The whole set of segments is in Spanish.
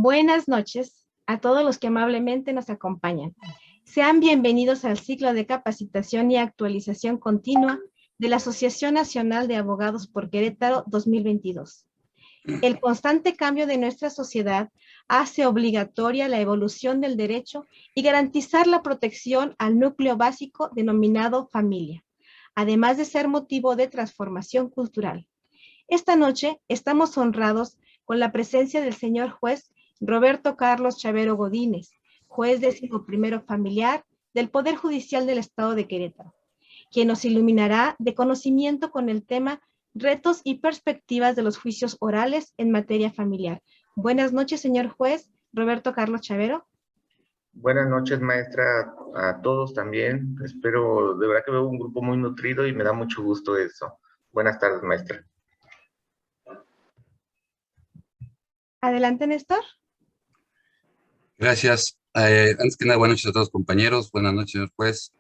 Buenas noches a todos los que amablemente nos acompañan. Sean bienvenidos al ciclo de capacitación y actualización continua de la Asociación Nacional de Abogados por Querétaro 2022. El constante cambio de nuestra sociedad hace obligatoria la evolución del derecho y garantizar la protección al núcleo básico denominado familia, además de ser motivo de transformación cultural. Esta noche estamos honrados con la presencia del señor juez Roberto Carlos Chavero Godínez, juez 11º familiar del Poder Judicial del Estado de Querétaro, quien nos iluminará de conocimiento con el tema Retos y perspectivas de los juicios orales en materia familiar. Buenas noches, señor juez Roberto Carlos Chavero. Buenas noches, maestra, a todos también. Espero, de verdad que veo un grupo muy nutrido y me da mucho gusto eso. Buenas tardes, maestra. Adelante, Néstor. Gracias. Antes que nada, buenas noches a todos compañeros. Buenas noches, señor juez.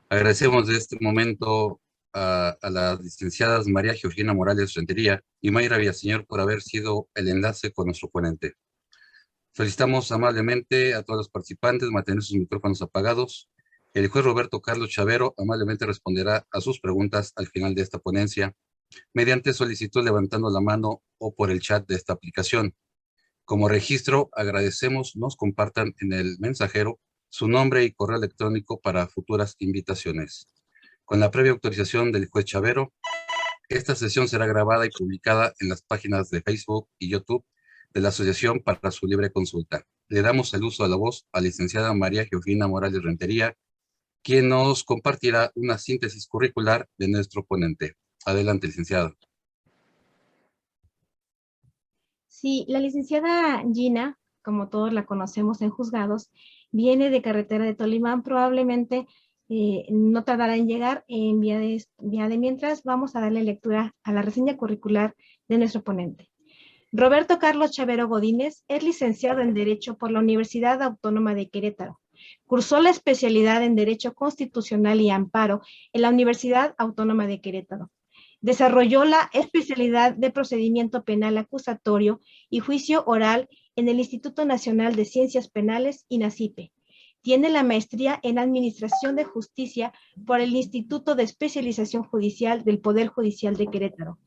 Agradecemos de este momento a las licenciadas María Georgina Morales Rentería y Mayra Villaseñor por haber sido el enlace con nuestro ponente. Felicitamos amablemente a todos los participantes, mantener sus micrófonos apagados. El juez Roberto Carlos Chavero amablemente responderá a sus preguntas al final de esta ponencia, mediante solicitud levantando la mano o por el chat de esta aplicación. Como registro, agradecemos nos compartan en el mensajero su nombre y correo electrónico para futuras invitaciones. Con la previa autorización del juez Chavero, esta sesión será grabada y publicada en las páginas de Facebook y YouTube de la Asociación para su libre consulta. Le damos el uso de la voz a la licenciada María Georgina Morales Rentería, quien nos compartirá una síntesis curricular de nuestro ponente. Adelante, licenciada. Sí, la licenciada Gina, como todos la conocemos en juzgados, viene de carretera de Tolimán, probablemente no tardará en llegar. En vía de mientras vamos a darle lectura a la reseña curricular de nuestro ponente. Roberto Carlos Chavero Godínez es licenciado en Derecho por la Universidad Autónoma de Querétaro. Cursó la especialidad en Derecho Constitucional y Amparo en la Universidad Autónoma de Querétaro. Desarrolló la especialidad de Procedimiento Penal Acusatorio y Juicio Oral en el Instituto Nacional de Ciencias Penales, INACIPE. Tiene la maestría en Administración de Justicia por el Instituto de Especialización Judicial del Poder Judicial de Querétaro.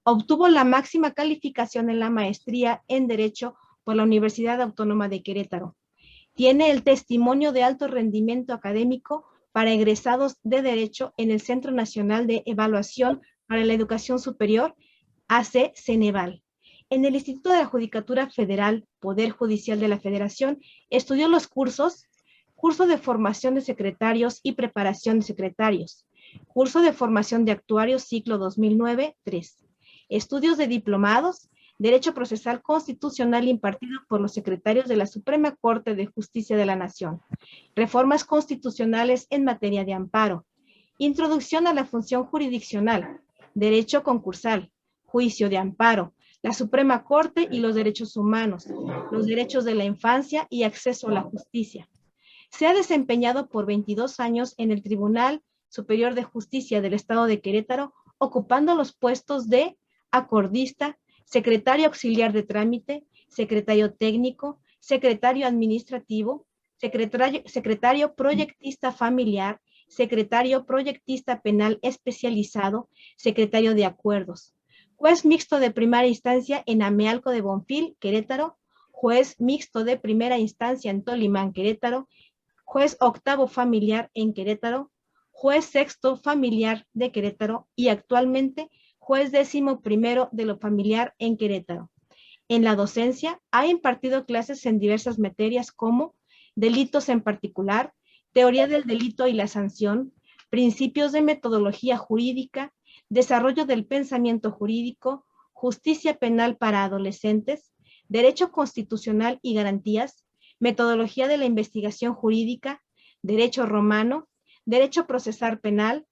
Obtuvo la máxima calificación en la maestría en Derecho por la Universidad Autónoma de Querétaro. Tiene el testimonio de alto rendimiento académico para egresados de Derecho en el Centro Nacional de Evaluación para la Educación Superior, AC-Ceneval. En el Instituto de la Judicatura Federal, Poder Judicial de la Federación, estudió los curso de formación de secretarios y preparación de secretarios, curso de formación de actuarios ciclo 2009-3, estudios de diplomados, Derecho Procesal Constitucional impartido por los secretarios de la Suprema Corte de Justicia de la Nación, reformas constitucionales en materia de amparo, introducción a la función jurisdiccional, Derecho concursal, juicio de amparo, la Suprema Corte y los derechos humanos, los derechos de la infancia y acceso a la justicia. Se ha desempeñado por 22 años en el Tribunal Superior de Justicia del Estado de Querétaro, ocupando los puestos de acordista, secretario auxiliar de trámite, secretario técnico, secretario administrativo, secretario proyectista familiar, secretario proyectista penal especializado, secretario de acuerdos, juez mixto de primera instancia en Amealco de Bonfil, Querétaro, juez mixto de primera instancia en Tolimán, Querétaro, juez octavo familiar en Querétaro, juez sexto familiar de Querétaro y actualmente juez 11º de lo familiar en Querétaro. En la docencia ha impartido clases en diversas materias como delitos en particular, teoría del delito y la sanción, principios de metodología jurídica, desarrollo del pensamiento jurídico, justicia penal para adolescentes, derecho constitucional y garantías, metodología de la investigación jurídica, derecho romano, derecho procesal penal,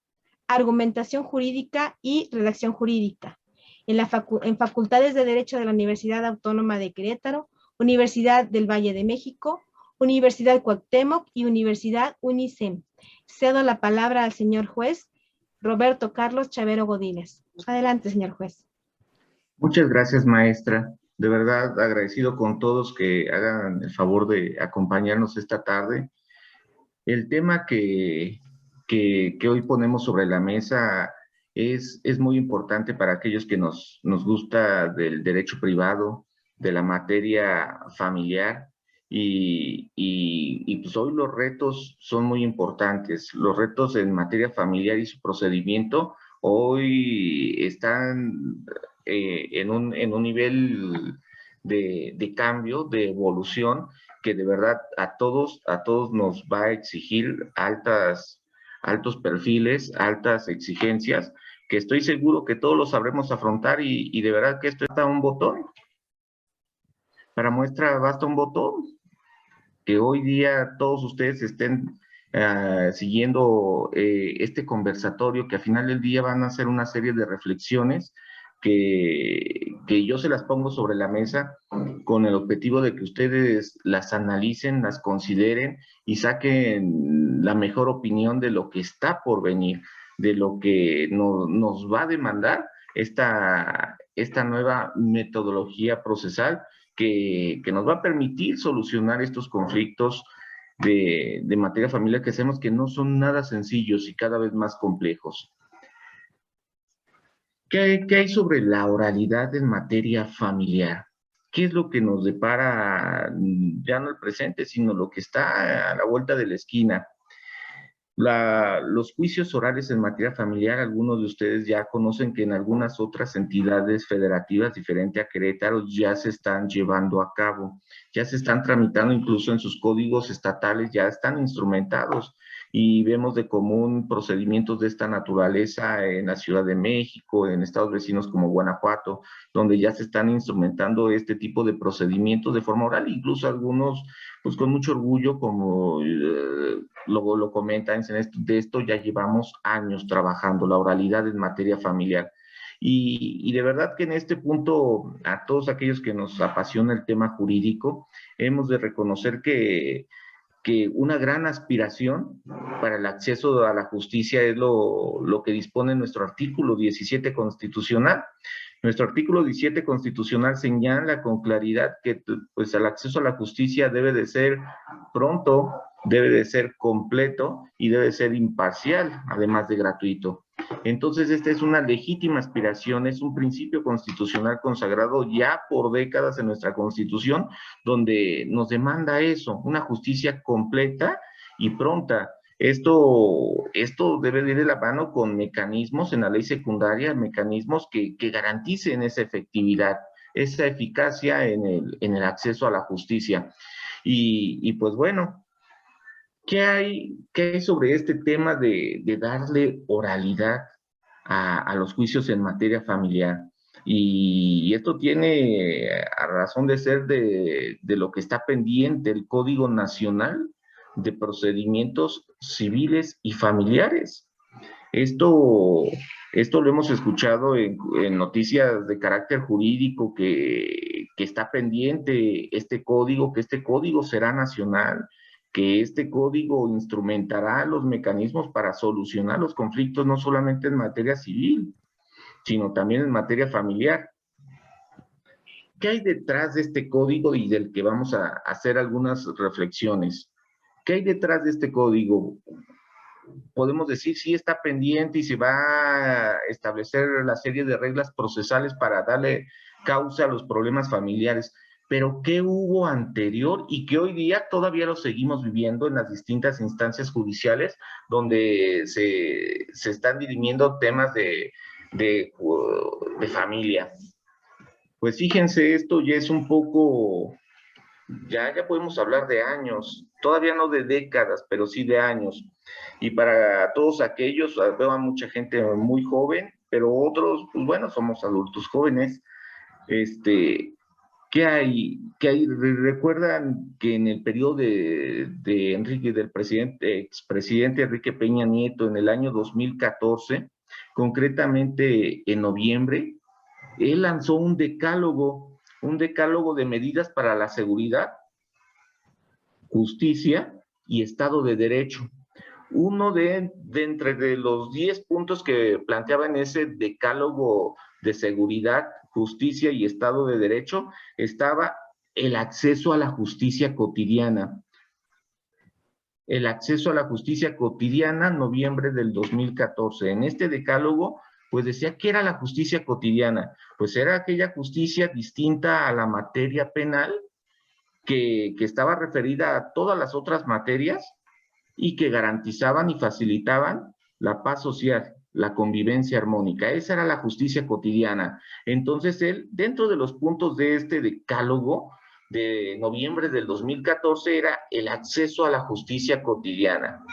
argumentación jurídica y redacción jurídica. En facultades de Derecho de la Universidad Autónoma de Querétaro, Universidad del Valle de México, Universidad Cuauhtémoc y Universidad UNICEM. Cedo la palabra al señor juez Roberto Carlos Chavero Godínez. Adelante, señor juez. Muchas gracias, maestra. De verdad, agradecido con todos que hagan el favor de acompañarnos esta tarde. El tema que hoy ponemos sobre la mesa es muy importante para aquellos que nos gusta del derecho privado, de la materia familiar, y pues hoy los retos son muy importantes. Los retos en materia familiar y su procedimiento hoy están en un nivel de cambio, de evolución, que de verdad a todos nos va a exigir altos perfiles, altas exigencias, que estoy seguro que todos lo sabremos afrontar y de verdad que esto está un botón. Para muestra basta un botón. Que hoy día todos ustedes estén siguiendo este conversatorio, que al final del día van a hacer una serie de reflexiones que yo se las pongo sobre la mesa con el objetivo de que ustedes las analicen, las consideren y saquen la mejor opinión de lo que está por venir, de lo que nos va a demandar esta nueva metodología procesal que nos va a permitir solucionar estos conflictos de materia familiar que sabemos que no son nada sencillos y cada vez más complejos. ¿Qué hay sobre la oralidad en materia familiar? ¿Qué es lo que nos depara ya no el presente, sino lo que está a la vuelta de la esquina? Los juicios orales en materia familiar, algunos de ustedes ya conocen que en algunas otras entidades federativas diferente a Querétaro ya se están llevando a cabo, ya se están tramitando incluso en sus códigos estatales, ya están instrumentados y vemos de común procedimientos de esta naturaleza en la Ciudad de México, en estados vecinos como Guanajuato, donde ya se están instrumentando este tipo de procedimientos de forma oral, incluso algunos pues con mucho orgullo, como lo comentan, de esto ya llevamos años trabajando, la oralidad en materia familiar. Y de verdad que en este punto, a todos aquellos que nos apasiona el tema jurídico, hemos de reconocer que una gran aspiración para el acceso a la justicia es lo que dispone nuestro artículo 17 constitucional. Nuestro artículo 17 constitucional señala con claridad que pues, el acceso a la justicia debe de ser pronto, debe de ser completo y debe de ser imparcial, además de gratuito. Entonces, esta es una legítima aspiración, es un principio constitucional consagrado ya por décadas en nuestra Constitución, donde nos demanda eso, una justicia completa y pronta. Esto debe de ir de la mano con mecanismos en la ley secundaria, mecanismos que garanticen esa efectividad, esa eficacia en el acceso a la justicia. Y pues bueno, ¿qué hay sobre este tema de darle oralidad a los juicios en materia familiar? Y esto tiene a razón de ser de lo que está pendiente el Código Nacional de Procedimientos Civiles y Familiares. Esto lo hemos escuchado en noticias de carácter jurídico que está pendiente este código, que este código será nacional, que este código instrumentará los mecanismos para solucionar los conflictos no solamente en materia civil, sino también en materia familiar. ¿Qué hay detrás de este código y del que vamos a hacer algunas reflexiones? ¿Qué hay detrás de este código? Podemos decir si está pendiente y se va a establecer la serie de reglas procesales para darle causa a los problemas familiares, pero ¿qué hubo anterior y que hoy día todavía lo seguimos viviendo en las distintas instancias judiciales donde se están dirimiendo temas de familia? Pues fíjense, esto ya es un poco, ya podemos hablar de años, todavía no de décadas, pero sí de años. Y para todos aquellos, veo a mucha gente muy joven, pero otros, pues bueno, somos adultos jóvenes. ¿Qué hay? ¿Recuerdan que en el periodo del expresidente Enrique Peña Nieto, en el año 2014, concretamente en noviembre, él lanzó un decálogo de medidas para la seguridad, justicia y Estado de Derecho? Uno de entre los 10 puntos que planteaba en ese decálogo de seguridad, justicia y Estado de Derecho, estaba el acceso a la justicia cotidiana. El acceso a la justicia cotidiana, noviembre del 2014. En este decálogo, pues decía que era la justicia cotidiana. Pues era aquella justicia distinta a la materia penal, que estaba referida a todas las otras materias y que garantizaban y facilitaban la paz social, la convivencia armónica. Esa era la justicia cotidiana. Entonces él, dentro de los puntos de este decálogo de noviembre del 2014, era el acceso a la justicia cotidiana.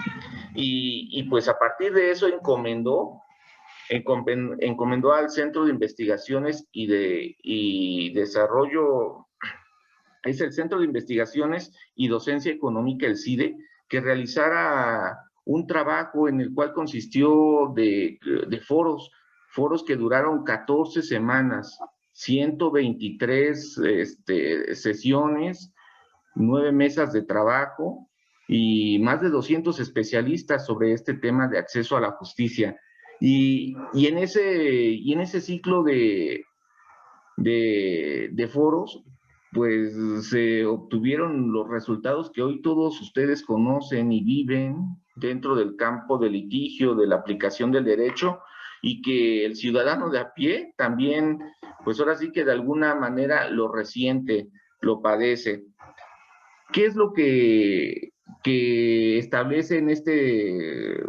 Y pues a partir de eso encomendó al Centro de Investigaciones y Desarrollo, es el Centro de Investigaciones y Docencia Económica, el CIDE, que realizara un trabajo en el cual consistió de foros que duraron 14 semanas, 123 sesiones, 9 mesas de trabajo y más de 200 especialistas sobre este tema de acceso a la justicia. Y en ese ciclo de foros, pues se obtuvieron los resultados que hoy todos ustedes conocen y viven dentro del campo del litigio, de la aplicación del derecho, y que el ciudadano de a pie también, pues ahora sí que de alguna manera lo resiente, lo padece. ¿Qué es lo que establece en este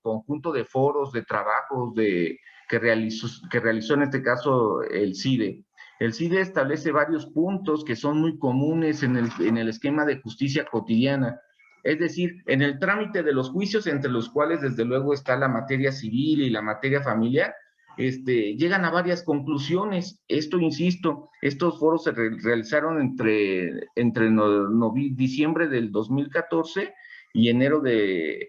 conjunto de foros, de trabajos que realizó en este caso el CIDE? El CIDE establece varios puntos que son muy comunes en el esquema de justicia cotidiana. Es decir, en el trámite de los juicios, entre los cuales desde luego está la materia civil y la materia familiar, llegan a varias conclusiones. Esto, insisto, estos foros se realizaron entre diciembre del 2014 y enero del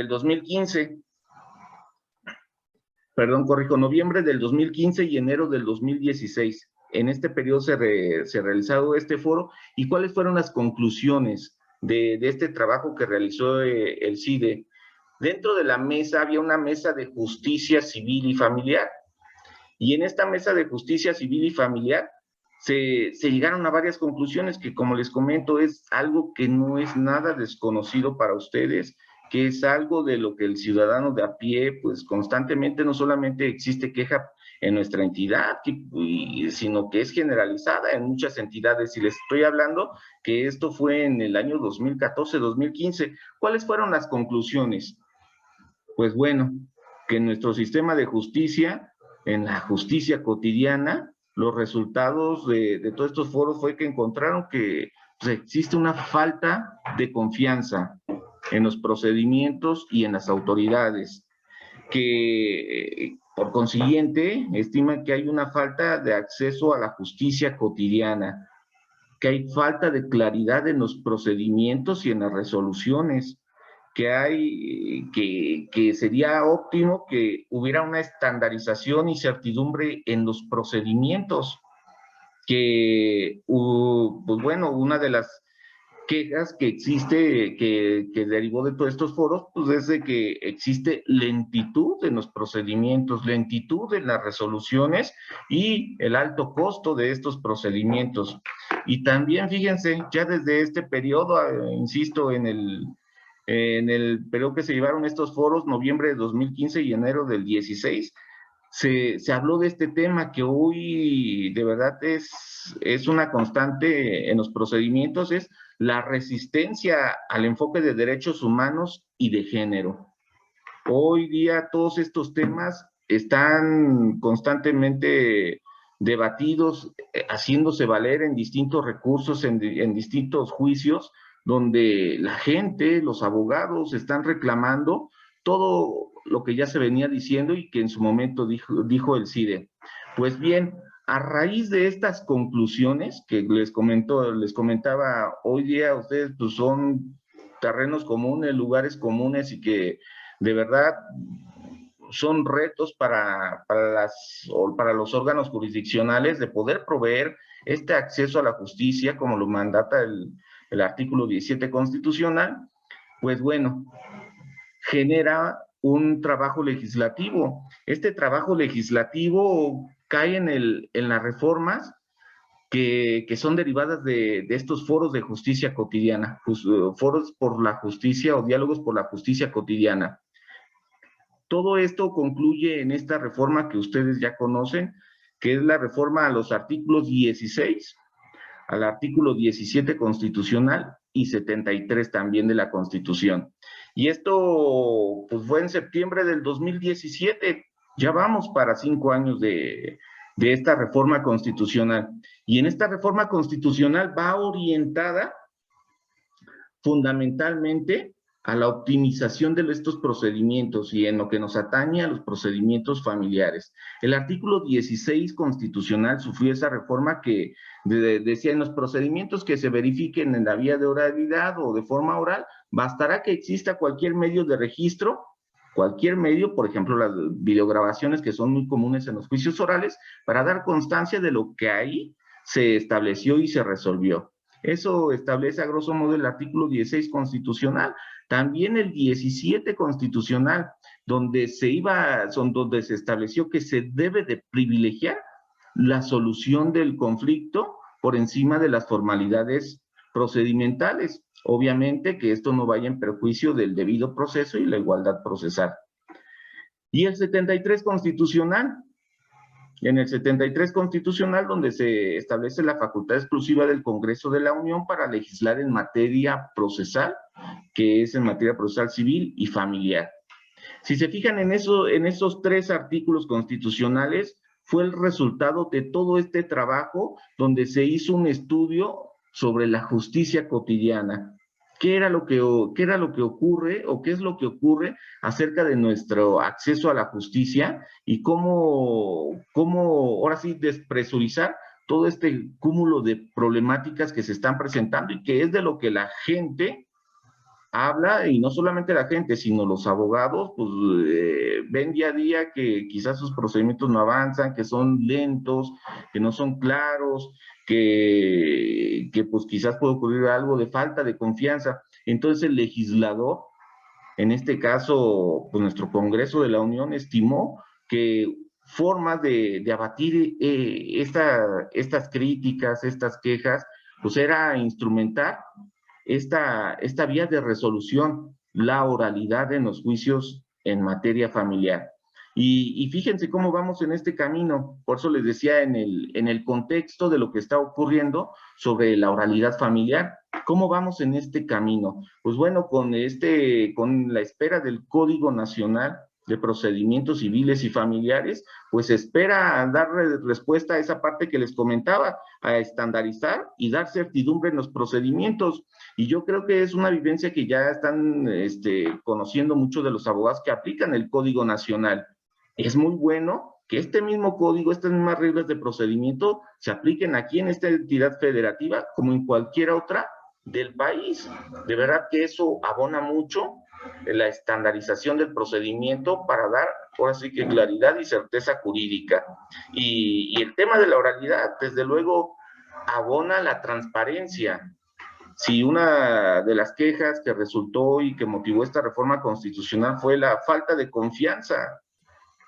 2015. Perdón, corrijo, noviembre del 2015 y enero del 2016. En este periodo se ha realizado este foro. ¿Y cuáles fueron las conclusiones de este trabajo que realizó el CIDE? Dentro de la mesa había una mesa de justicia civil y familiar. Y en esta mesa de justicia civil y familiar se llegaron a varias conclusiones que, como les comento, es algo que no es nada desconocido para ustedes, que es algo de lo que el ciudadano de a pie, pues constantemente, no solamente existe queja en nuestra entidad, sino que es generalizada en muchas entidades. Y les estoy hablando que esto fue en el año 2014-2015. ¿Cuáles fueron las conclusiones? Pues bueno, que en nuestro sistema de justicia, en la justicia cotidiana, los resultados de todos estos foros fue que encontraron que pues, existe una falta de confianza en los procedimientos y en las autoridades, que por consiguiente estiman que hay una falta de acceso a la justicia cotidiana, que hay falta de claridad en los procedimientos y en las resoluciones, que sería óptimo que hubiera una estandarización y certidumbre en los procedimientos, que, pues bueno, una de las quejas que existe, que derivó de todos estos foros, pues es de que existe lentitud en los procedimientos, lentitud en las resoluciones y el alto costo de estos procedimientos. Y también, fíjense, ya desde este periodo, insisto, en el periodo que se llevaron estos foros, noviembre de 2015 y enero del 16, se habló de este tema que hoy de verdad es una constante en los procedimientos, es la resistencia al enfoque de derechos humanos y de género. Hoy día todos estos temas están constantemente debatidos, haciéndose valer en distintos recursos, en distintos juicios, donde la gente, los abogados están reclamando todo lo que ya se venía diciendo y que en su momento dijo el CIDE. Pues bien, a raíz de estas conclusiones que les comentaba, hoy día ustedes pues son terrenos comunes, lugares comunes y que de verdad son retos para los órganos jurisdiccionales de poder proveer este acceso a la justicia como lo mandata el artículo 17 constitucional. Pues bueno, genera un trabajo legislativo. Este trabajo legislativo cae en las reformas que son derivadas de estos foros de justicia cotidiana, foros por la justicia o diálogos por la justicia cotidiana. Todo esto concluye en esta reforma que ustedes ya conocen, que es la reforma a los artículos 16, al artículo 17 constitucional y 73 también de la Constitución. Y esto pues, fue en septiembre del 2017, ya vamos para 5 años de esta reforma constitucional. Y en esta reforma constitucional va orientada fundamentalmente a la optimización de estos procedimientos y en lo que nos atañe a los procedimientos familiares. El artículo 16 constitucional sufrió esa reforma que decía en los procedimientos que se verifiquen en la vía de oralidad o de forma oral, bastará que exista cualquier medio de registro, cualquier medio, por ejemplo, las videograbaciones que son muy comunes en los juicios orales, para dar constancia de lo que ahí se estableció y se resolvió. Eso establece a grosso modo el artículo 16 constitucional. También el 17 constitucional, donde donde se estableció que se debe de privilegiar la solución del conflicto por encima de las formalidades procedimentales. Obviamente que esto no vaya en perjuicio del debido proceso y la igualdad procesal. Y el 73 constitucional, en el 73 constitucional, donde se establece la facultad exclusiva del Congreso de la Unión para legislar en materia procesal, que es en materia procesal civil y familiar. Si se fijan en esos 3 artículos constitucionales, fue el resultado de todo este trabajo donde se hizo un estudio sobre la justicia cotidiana. ¿Qué era lo que ocurre o qué es lo que ocurre acerca de nuestro acceso a la justicia y cómo ahora sí despresurizar todo este cúmulo de problemáticas que se están presentando y que es de lo que la gente habla, y no solamente la gente, sino los abogados, pues ven día a día que quizás sus procedimientos no avanzan, que son lentos, que no son claros, que pues quizás puede ocurrir algo de falta de confianza. Entonces el legislador, en este caso, pues nuestro Congreso de la Unión, estimó que formas de abatir estas críticas, estas quejas, pues era instrumentar esta vía de resolución, la oralidad en los juicios en materia familiar. Y fíjense cómo vamos en este camino. Por eso les decía en el contexto de lo que está ocurriendo sobre la oralidad familiar, ¿cómo vamos en este camino? Pues bueno, con la espera del Código Nacional de Procedimientos Civiles y Familiares, pues espera dar respuesta a esa parte que les comentaba, a estandarizar y dar certidumbre en los procedimientos. Y yo creo que es una vivencia que ya están conociendo muchos de los abogados que aplican el Código Nacional. Es muy bueno que este mismo código, estas mismas reglas de procedimiento se apliquen aquí en esta entidad federativa como en cualquier otra del país. De verdad que eso abona mucho en la estandarización del procedimiento para dar, ahora sí que claridad y certeza jurídica. Y el tema de la oralidad, desde luego, abona la transparencia. Si una de las quejas que resultó y que motivó esta reforma constitucional fue la falta de confianza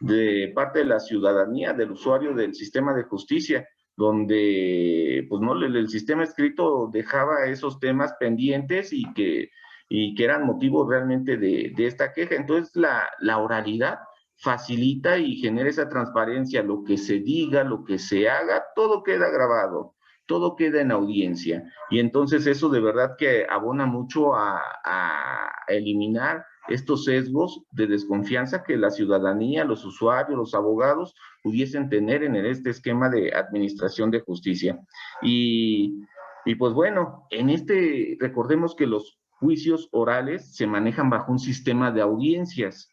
de parte de la ciudadanía, del usuario del sistema de justicia, donde pues no, el sistema escrito dejaba esos temas pendientes y que eran motivos realmente de esta queja. Entonces la oralidad facilita y genera esa transparencia, lo que se diga, lo que se haga, todo queda grabado, todo queda en audiencia. Y entonces eso de verdad que abona mucho a eliminar estos sesgos de desconfianza que la ciudadanía, los usuarios, los abogados pudiesen tener en este esquema de administración de justicia. Y pues bueno, recordemos que los juicios orales se manejan bajo un sistema de audiencias.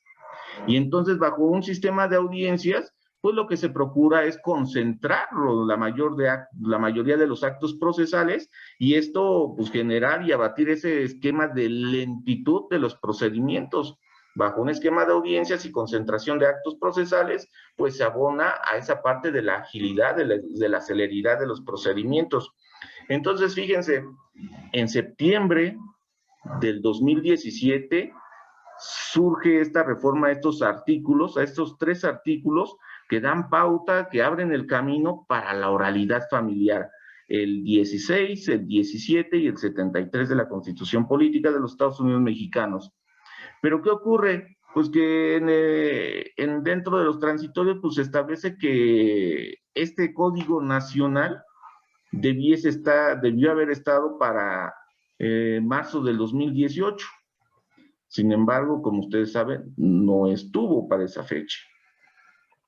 Y entonces bajo un sistema de audiencias, pues lo que se procura es concentrar la mayoría de los actos procesales y esto pues generar y abatir ese esquema de lentitud de los procedimientos. Bajo un esquema de audiencias y concentración de actos procesales, pues se abona a esa parte de la agilidad, de la celeridad de los procedimientos. Entonces, fíjense, en septiembre del 2017 surge esta reforma a estos 3 artículos, que dan pauta, que abren el camino para la oralidad familiar. El 16, el 17 y el 73 de la Constitución Política de los Estados Unidos Mexicanos. Pero ¿qué ocurre? Pues que dentro de los transitorios pues se establece que este Código Nacional debió haber estado para marzo del 2018. Sin embargo, como ustedes saben, no estuvo para esa fecha.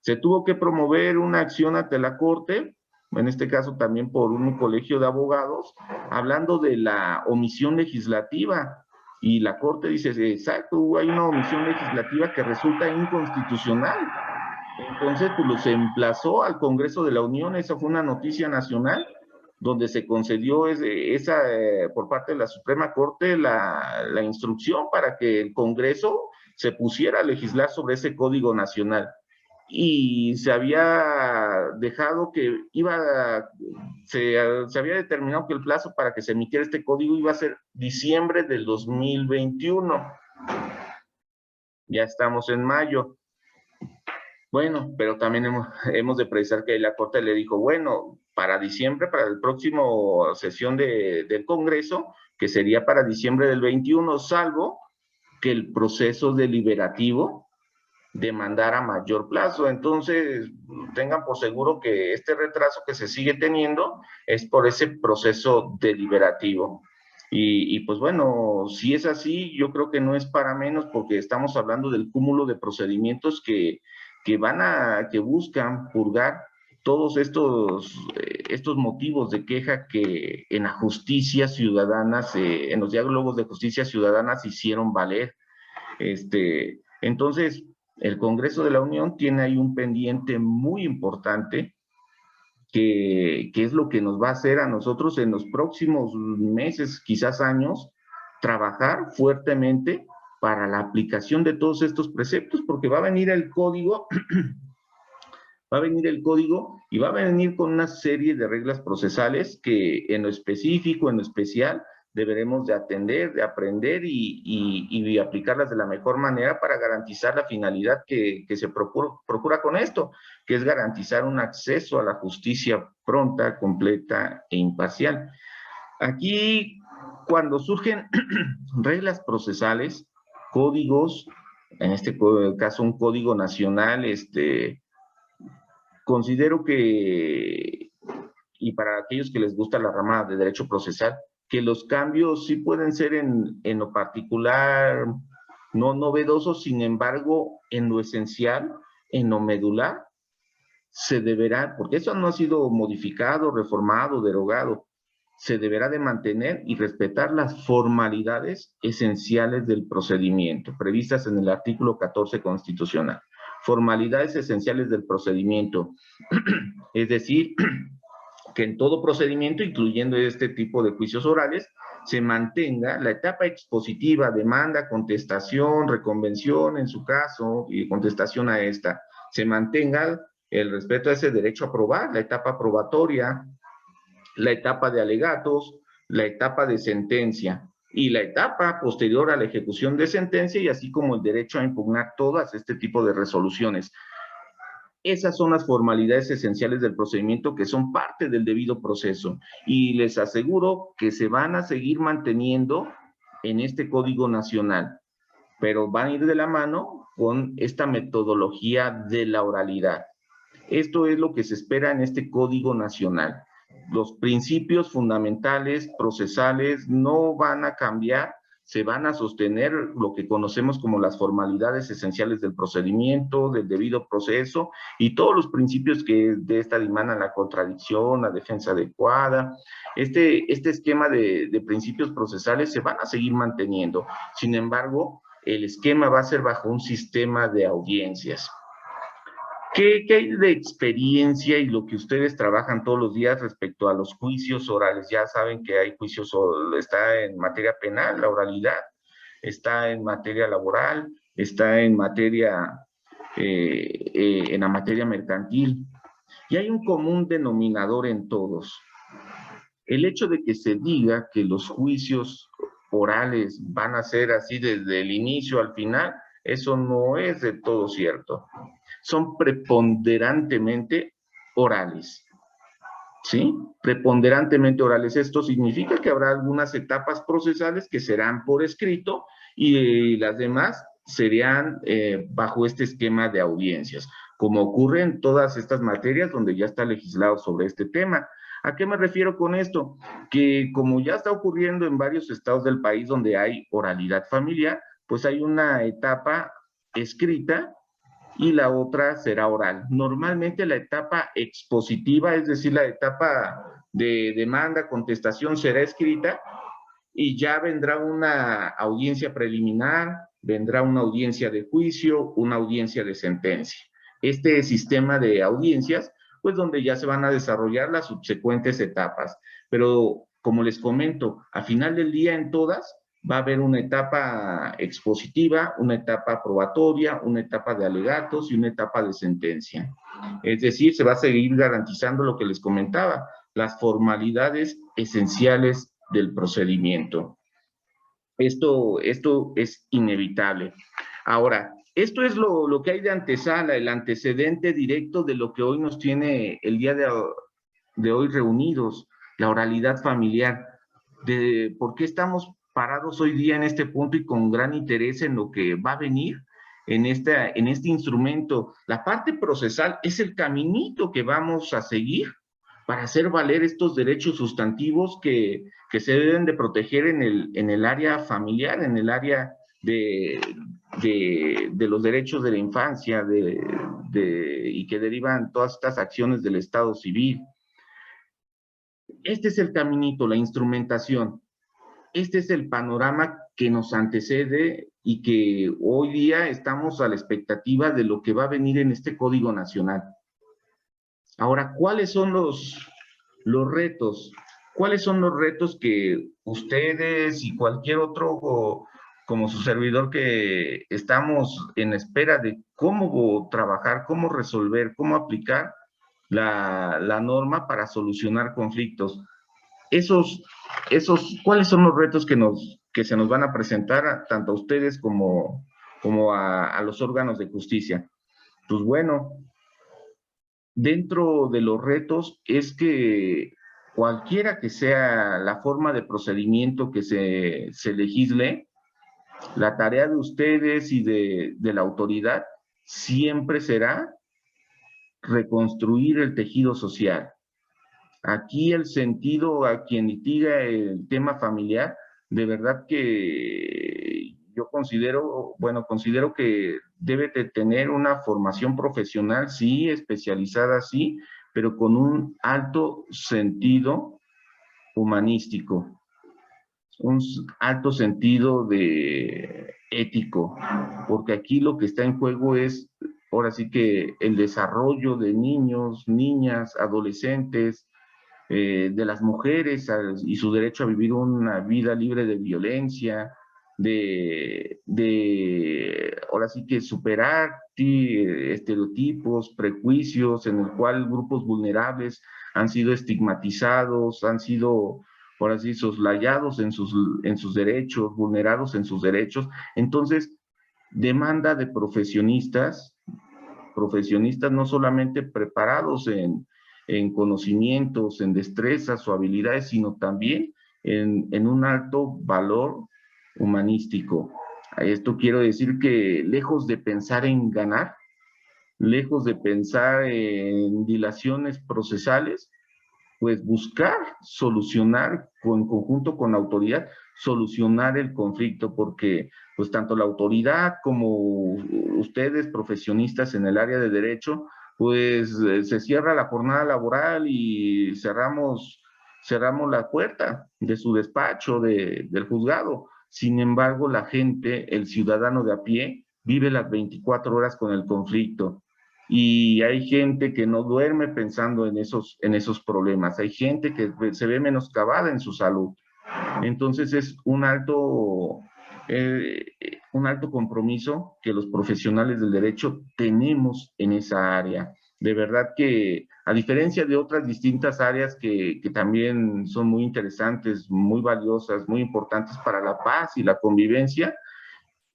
Se tuvo que promover una acción ante la Corte, en este caso también por un colegio de abogados, hablando de la omisión legislativa. Y la Corte dice, exacto, hay una omisión legislativa que resulta inconstitucional. Entonces, pues se emplazó al Congreso de la Unión, esa fue una noticia nacional, donde se concedió por parte de la Suprema Corte la instrucción para que el Congreso se pusiera a legislar sobre ese Código Nacional. Y se había dejado que se había determinado que el plazo para que se emitiera este código iba a ser diciembre del 2021. Ya estamos en mayo. Bueno, pero también hemos de precisar que la Corte le dijo, bueno, para diciembre, para el próximo sesión del Congreso, que sería para diciembre del 21, salvo que el proceso deliberativo demandara mayor plazo. Entonces, tengan por seguro que este retraso que se sigue teniendo es por ese proceso deliberativo. Y pues bueno, si es así, yo creo que no es para menos, porque estamos hablando del cúmulo de procedimientos que buscan purgar todos estos motivos de queja que en la justicia ciudadana, en los diálogos de justicia ciudadana se hicieron valer. Entonces, el Congreso de la Unión tiene ahí un pendiente muy importante que es lo que nos va a hacer a nosotros en los próximos meses, quizás años, trabajar fuertemente para la aplicación de todos estos preceptos, porque va a venir el código, y va a venir con una serie de reglas procesales que en lo específico, en lo especial, deberemos de atender, de aprender y aplicarlas de la mejor manera para garantizar la finalidad que se procura con esto, que es garantizar un acceso a la justicia pronta, completa e imparcial. Aquí, cuando surgen reglas procesales, códigos, en este caso un código nacional, considero que, y para aquellos que les gusta la rama de derecho procesal, que los cambios sí pueden ser en lo particular no novedosos, sin embargo, en lo esencial, en lo medular, se deberá, porque eso no ha sido modificado, reformado, derogado, se deberá de mantener y respetar las formalidades esenciales del procedimiento, previstas en el artículo 14 constitucional. Formalidades esenciales del procedimiento, es decir, que en todo procedimiento, incluyendo este tipo de juicios orales, se mantenga la etapa expositiva, demanda, contestación, reconvención en su caso, y contestación a esta. Se mantenga el respeto a ese derecho a probar, la etapa probatoria, la etapa de alegatos, la etapa de sentencia y la etapa posterior a la ejecución de sentencia, y así como el derecho a impugnar todas este tipo de resoluciones. Esas son las formalidades esenciales del procedimiento que son parte del debido proceso, y les aseguro que se van a seguir manteniendo en este Código Nacional, pero van a ir de la mano con esta metodología de la oralidad. Esto es lo que se espera en este Código Nacional. Los principios fundamentales, procesales, no van a cambiar, se van a sostener lo que conocemos como las formalidades esenciales del procedimiento, del debido proceso, y todos los principios que de esta dimanan la contradicción, la defensa adecuada. Este esquema de principios procesales se van a seguir manteniendo. Sin embargo, el esquema va a ser bajo un sistema de audiencias. ¿Qué hay de experiencia y lo que ustedes trabajan todos los días respecto a los juicios orales? Ya saben que hay juicios, está en materia penal, la oralidad, está en materia laboral, está en materia, en la materia mercantil. Y hay un común denominador en todos. El hecho de que se diga que los juicios orales van a ser así desde el inicio al final, eso no es de todo cierto. son preponderantemente orales. ¿Sí? Preponderantemente orales. Esto significa que habrá algunas etapas procesales que serán por escrito y las demás serían bajo este esquema de audiencias, como ocurre en todas estas materias donde ya está legislado sobre este tema. ¿A qué me refiero con esto? Que como ya está ocurriendo en varios estados del país donde hay oralidad familiar, pues hay una etapa escrita y la otra será oral. Normalmente la etapa expositiva, es decir, la etapa de demanda, contestación, será escrita y ya vendrá una audiencia preliminar, vendrá una audiencia de juicio, una audiencia de sentencia. Este sistema de audiencias, pues donde ya se van a desarrollar las subsecuentes etapas. Pero, como les comento, a final del día en todas va a haber una etapa expositiva, una etapa probatoria, una etapa de alegatos y una etapa de sentencia. Es decir, se va a seguir garantizando lo que les comentaba, las formalidades esenciales del procedimiento. Esto es inevitable. Ahora, esto es lo que hay de antesala, el antecedente directo de lo que hoy nos tiene el día de hoy reunidos, la oralidad familiar, de por qué estamos parados hoy día en este punto y con gran interés en lo que va a venir en este instrumento. La parte procesal es el caminito que vamos a seguir para hacer valer estos derechos sustantivos que se deben de proteger en el área familiar, en el área de los derechos de la infancia y que derivan todas estas acciones del Estado civil. Este es el caminito, la instrumentación. Este es el panorama que nos antecede y que hoy día estamos a la expectativa de lo que va a venir en este Código Nacional. Ahora, ¿cuáles son los retos? ¿Cuáles son los retos que ustedes y cualquier otro, como su servidor, que estamos en espera de cómo trabajar, cómo resolver, cómo aplicar la norma para solucionar conflictos? ¿Cuáles son los retos que se nos van a presentar tanto a ustedes como a los órganos de justicia? Pues bueno, dentro de los retos es que cualquiera que sea la forma de procedimiento que se legisle, la tarea de ustedes y de la autoridad siempre será reconstruir el tejido social. Aquí el sentido a quien litiga el tema familiar, de verdad que yo considero que debe de tener una formación profesional, sí, especializada, sí, pero con un alto sentido humanístico, un alto sentido de ético, porque aquí lo que está en juego es, ahora sí que el desarrollo de niños, niñas, adolescentes, de las mujeres y su derecho a vivir una vida libre de violencia, ahora sí que superar estereotipos, prejuicios en el cual grupos vulnerables han sido estigmatizados, han sido, ahora sí, soslayados en sus derechos, vulnerados en sus derechos. Entonces, demanda de profesionistas no solamente preparados en conocimientos, en destrezas o habilidades, sino también en un alto valor humanístico. A esto quiero decir que lejos de pensar en ganar, lejos de pensar en dilaciones procesales, pues buscar solucionar en conjunto con la autoridad, solucionar el conflicto, porque pues tanto la autoridad como ustedes, profesionistas en el área de derecho, pues se cierra la jornada laboral y cerramos la puerta de su despacho, del juzgado. Sin embargo, la gente, el ciudadano de a pie, vive las 24 horas con el conflicto. Y hay gente que no duerme pensando en esos problemas. Hay gente que se ve menoscabada en su salud. Entonces es un alto compromiso que los profesionales del derecho tenemos en esa área. De verdad que, a diferencia de otras distintas áreas que también son muy interesantes, muy valiosas, muy importantes para la paz y la convivencia,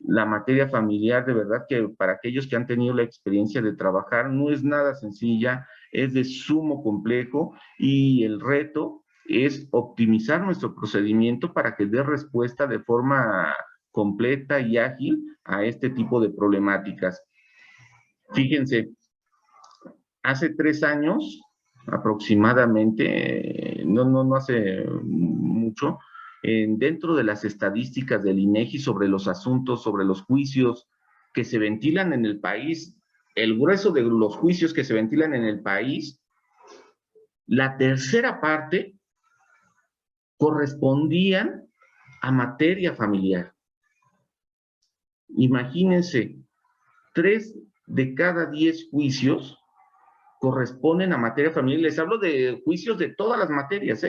La materia familiar, de verdad que para aquellos que han tenido la experiencia de trabajar, no es nada sencilla, es de sumo complejo y el reto es optimizar nuestro procedimiento para que dé respuesta de forma completa y ágil a este tipo de problemáticas. Fíjense, hace 3 años aproximadamente, no hace mucho, dentro de las estadísticas del INEGI sobre los asuntos, sobre los juicios que se ventilan en el país, el grueso de los juicios que se ventilan en el país, la tercera parte correspondían a materia familiar. Imagínense, 3 de cada 10 juicios corresponden a materia familiar. Les hablo de juicios de todas las materias,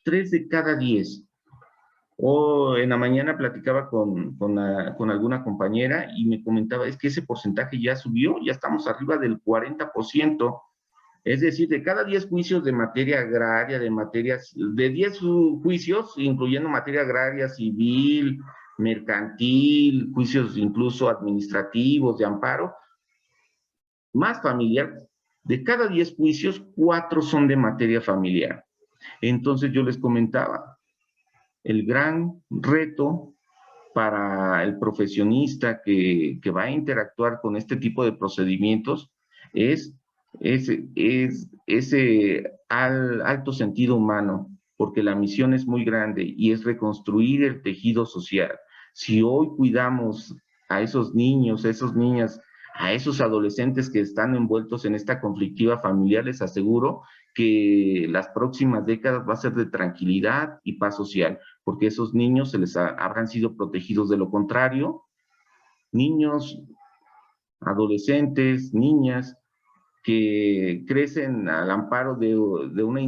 3 de cada 10. O en la mañana platicaba con alguna compañera y me comentaba, es que ese porcentaje ya subió, ya estamos arriba del 40%. Es decir, de cada 10 juicios de materia agraria, de 10 juicios, incluyendo materia agraria, civil, mercantil, juicios incluso administrativos, de amparo, más familiar, de cada 10 juicios, 4 son de materia familiar. Entonces yo les comentaba, el gran reto para el profesionista que va a interactuar con este tipo de procedimientos es ese alto sentido humano, porque la misión es muy grande y es reconstruir el tejido social. Si hoy cuidamos a esos niños, a esas niñas, a esos adolescentes que están envueltos en esta conflictiva familiar, les aseguro que las próximas décadas va a ser de tranquilidad y paz social, porque esos niños habrán sido protegidos. De lo contrario, niños, adolescentes, niñas que crecen al amparo de una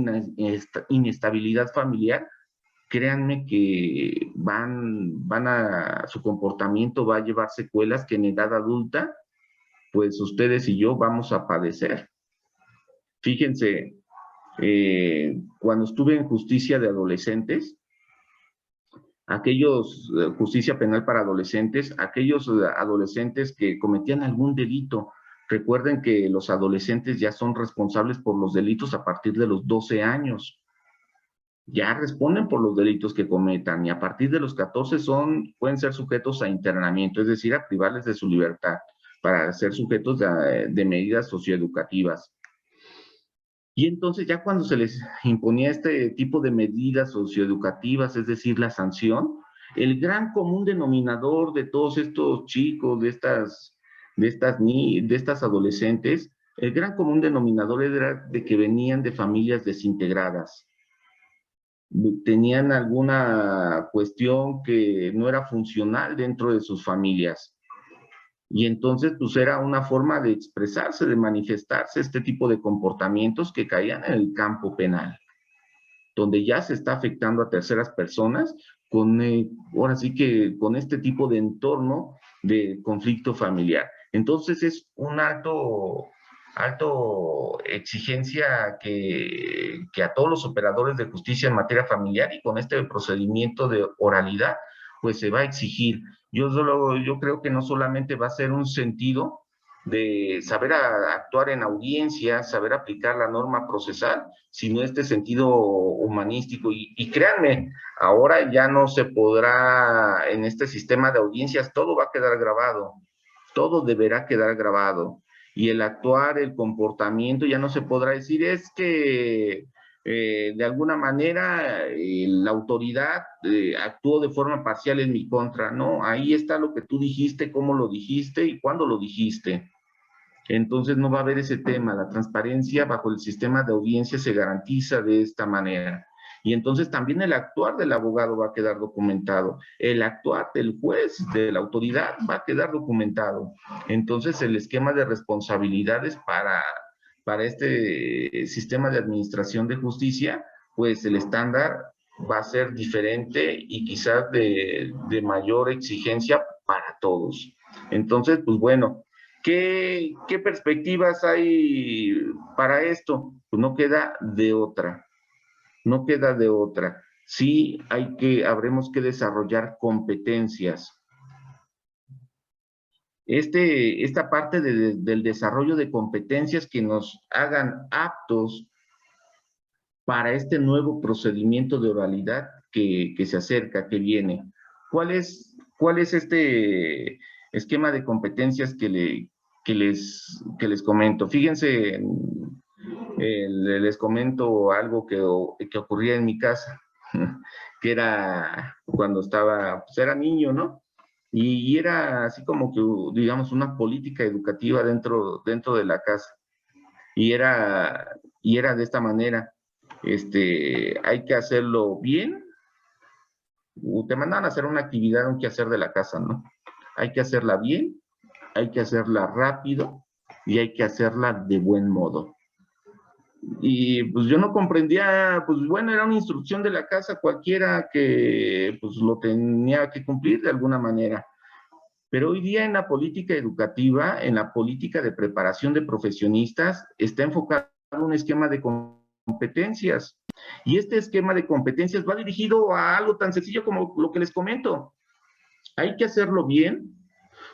inestabilidad familiar, créanme que su comportamiento va a llevar secuelas que en edad adulta, pues ustedes y yo vamos a padecer. Fíjense, cuando estuve en justicia de adolescentes, justicia penal para adolescentes, aquellos adolescentes que cometían algún delito, recuerden que los adolescentes ya son responsables por los delitos a partir de los 12 años. Ya responden por los delitos que cometan y a partir de los 14 pueden ser sujetos a internamiento, es decir, a privarles de su libertad para ser sujetos de medidas socioeducativas. Y entonces ya cuando se les imponía este tipo de medidas socioeducativas, es decir, la sanción, el gran común denominador de todos estos chicos, de estas adolescentes, el gran común denominador era de que venían de familias desintegradas. Tenían alguna cuestión que no era funcional dentro de sus familias. Y entonces, pues era una forma de expresarse, de manifestarse este tipo de comportamientos que caían en el campo penal, donde ya se está afectando a terceras personas ahora sí que con este tipo de entorno de conflicto familiar. Entonces es un alto exigencia que a todos los operadores de justicia en materia familiar y con este procedimiento de oralidad, pues se va a exigir. Yo creo que no solamente va a ser un sentido de saber actuar en audiencia, saber aplicar la norma procesal, sino este sentido humanístico. Y créanme, ahora ya no se podrá, en este sistema de audiencias, todo va a quedar grabado, todo deberá quedar grabado. Y el actuar, el comportamiento, ya no se podrá decir, es que de alguna manera la autoridad actuó de forma parcial en mi contra. No, ahí está lo que tú dijiste, cómo lo dijiste y cuándo lo dijiste. Entonces no va a haber ese tema. La transparencia bajo el sistema de audiencia se garantiza de esta manera. Y entonces también el actuar del abogado va a quedar documentado. El actuar del juez, de la autoridad, va a quedar documentado. Entonces el esquema de responsabilidades para este sistema de administración de justicia, pues el estándar va a ser diferente y quizás de mayor exigencia para todos. Entonces, pues bueno, ¿qué perspectivas hay para esto? Pues no queda de otra. No queda de otra. Sí habremos que desarrollar competencias esta parte del desarrollo de competencias que nos hagan aptos para este nuevo procedimiento de oralidad que se acerca, que viene. ¿Cuál es este esquema de competencias que les comento? Fíjense, les comento algo que ocurría en mi casa, que era cuando pues era niño, ¿no? Y era así como que, digamos, una política educativa dentro de la casa. Y era de esta manera. Hay que hacerlo bien. Te mandan a hacer una actividad, un quehacer de la casa, ¿no? Hay que hacerla bien, hay que hacerla rápido y hay que hacerla de buen modo. Y pues yo no comprendía, pues bueno, era una instrucción de la casa cualquiera que pues lo tenía que cumplir de alguna manera. Pero hoy día en la política educativa, en la política de preparación de profesionistas, está enfocado un esquema de competencias. Y este esquema de competencias va dirigido a algo tan sencillo como lo que les comento. Hay que hacerlo bien.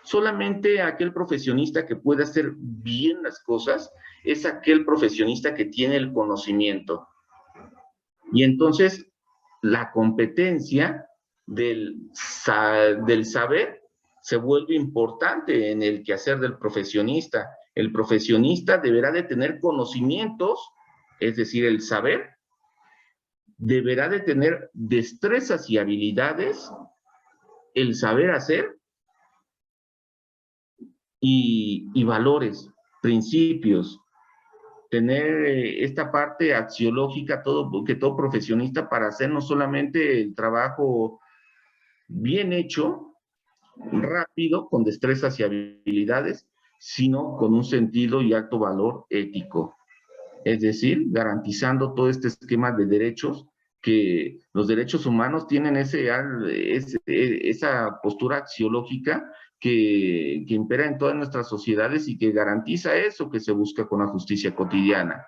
Solamente aquel profesionista que puede hacer bien las cosas es aquel profesionista que tiene el conocimiento. Y entonces la competencia del saber se vuelve importante en el quehacer del profesionista. El profesionista deberá de tener conocimientos, es decir, el saber, deberá de tener destrezas y habilidades, el saber hacer y valores, principios, tener esta parte axiológica que todo profesionista para hacer no solamente el trabajo bien hecho, rápido, con destrezas y habilidades, sino con un sentido y alto valor ético. Es decir, garantizando todo este esquema de derechos, que los derechos humanos tienen esa postura axiológica que impera en todas nuestras sociedades y que garantiza eso que se busca con la justicia cotidiana,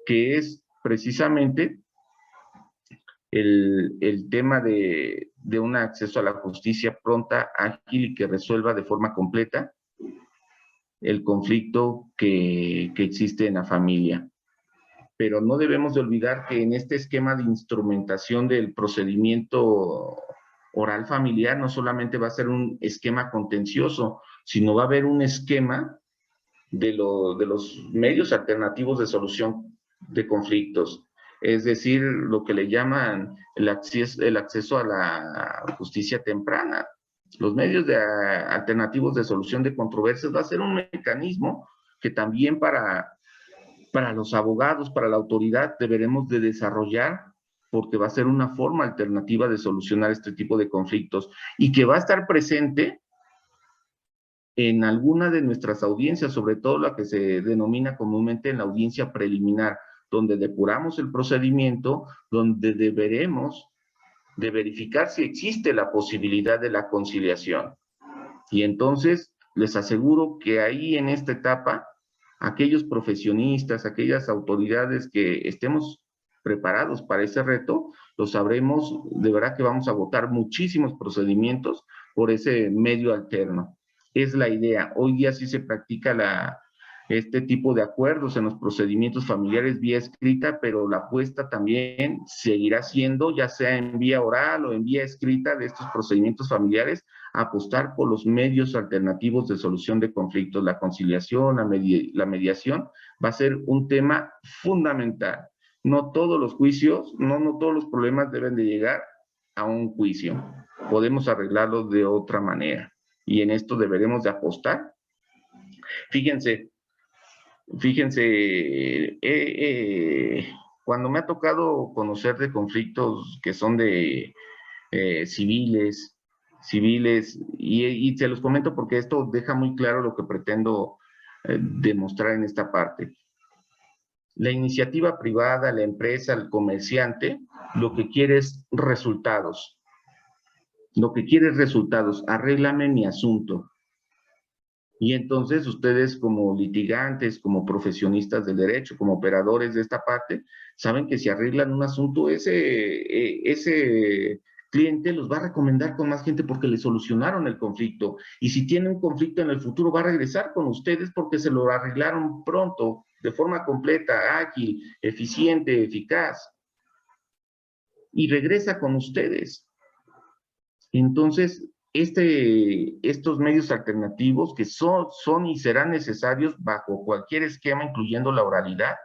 que es precisamente el tema de un acceso a la justicia pronta, ágil y que resuelva de forma completa el conflicto que existe en la familia. Pero no debemos de olvidar que en este esquema de instrumentación del procedimiento oral familiar no solamente va a ser un esquema contencioso, sino va a haber un esquema de los medios alternativos de solución de conflictos. Es decir, lo que le llaman el acceso a la justicia temprana. Los medios alternativos de solución de controversias va a ser un mecanismo que también para los abogados, para la autoridad, deberemos de desarrollar, porque va a ser una forma alternativa de solucionar este tipo de conflictos y que va a estar presente en alguna de nuestras audiencias, sobre todo la que se denomina comúnmente en la audiencia preliminar, donde depuramos el procedimiento, donde deberemos de verificar si existe la posibilidad de la conciliación. Y entonces les aseguro que ahí en esta etapa, aquellos profesionistas, aquellas autoridades que estemos preparados para ese reto, lo sabremos, de verdad que vamos a agotar muchísimos procedimientos por ese medio alterno. Es la idea. Hoy día sí se practica este tipo de acuerdos en los procedimientos familiares vía escrita, pero la apuesta también seguirá siendo, ya sea en vía oral o en vía escrita de estos procedimientos familiares, apostar por los medios alternativos de solución de conflictos. La conciliación, la mediación va a ser un tema fundamental. No todos los juicios, no todos los problemas deben de llegar a un juicio. Podemos arreglarlos de otra manera. Y en esto deberemos de apostar. Fíjense, cuando me ha tocado conocer de conflictos que son de civiles, y se los comento porque esto deja muy claro lo que pretendo demostrar en esta parte. La iniciativa privada, la empresa, el comerciante, lo que quiere es resultados. Lo que quiere es resultados. Arréglame mi asunto. Y entonces ustedes como litigantes, como profesionistas del derecho, como operadores de esta parte, saben que si arreglan un asunto, ese cliente los va a recomendar con más gente porque le solucionaron el conflicto. Y si tiene un conflicto en el futuro, va a regresar con ustedes porque se lo arreglaron pronto, de forma completa, ágil, eficiente, eficaz. Y regresa con ustedes. Entonces, estos medios alternativos que son y serán necesarios bajo cualquier esquema, incluyendo la oralidad,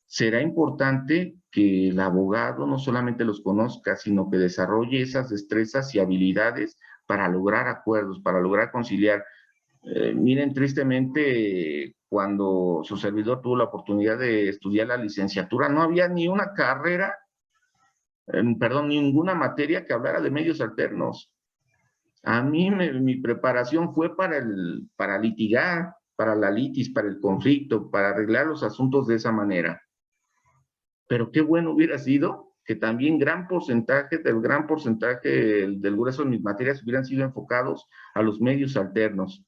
será importante que el abogado no solamente los conozca, sino que desarrolle esas destrezas y habilidades para lograr acuerdos, para lograr conciliar. Miren, tristemente, cuando su servidor tuvo la oportunidad de estudiar la licenciatura, no había ni una carrera, ninguna materia que hablara de medios alternos. A mí mi preparación fue para litigar, para la litis, para el conflicto, para arreglar los asuntos de esa manera. Pero qué bueno hubiera sido que también del gran porcentaje del grueso de mis materias hubieran sido enfocados a los medios alternos.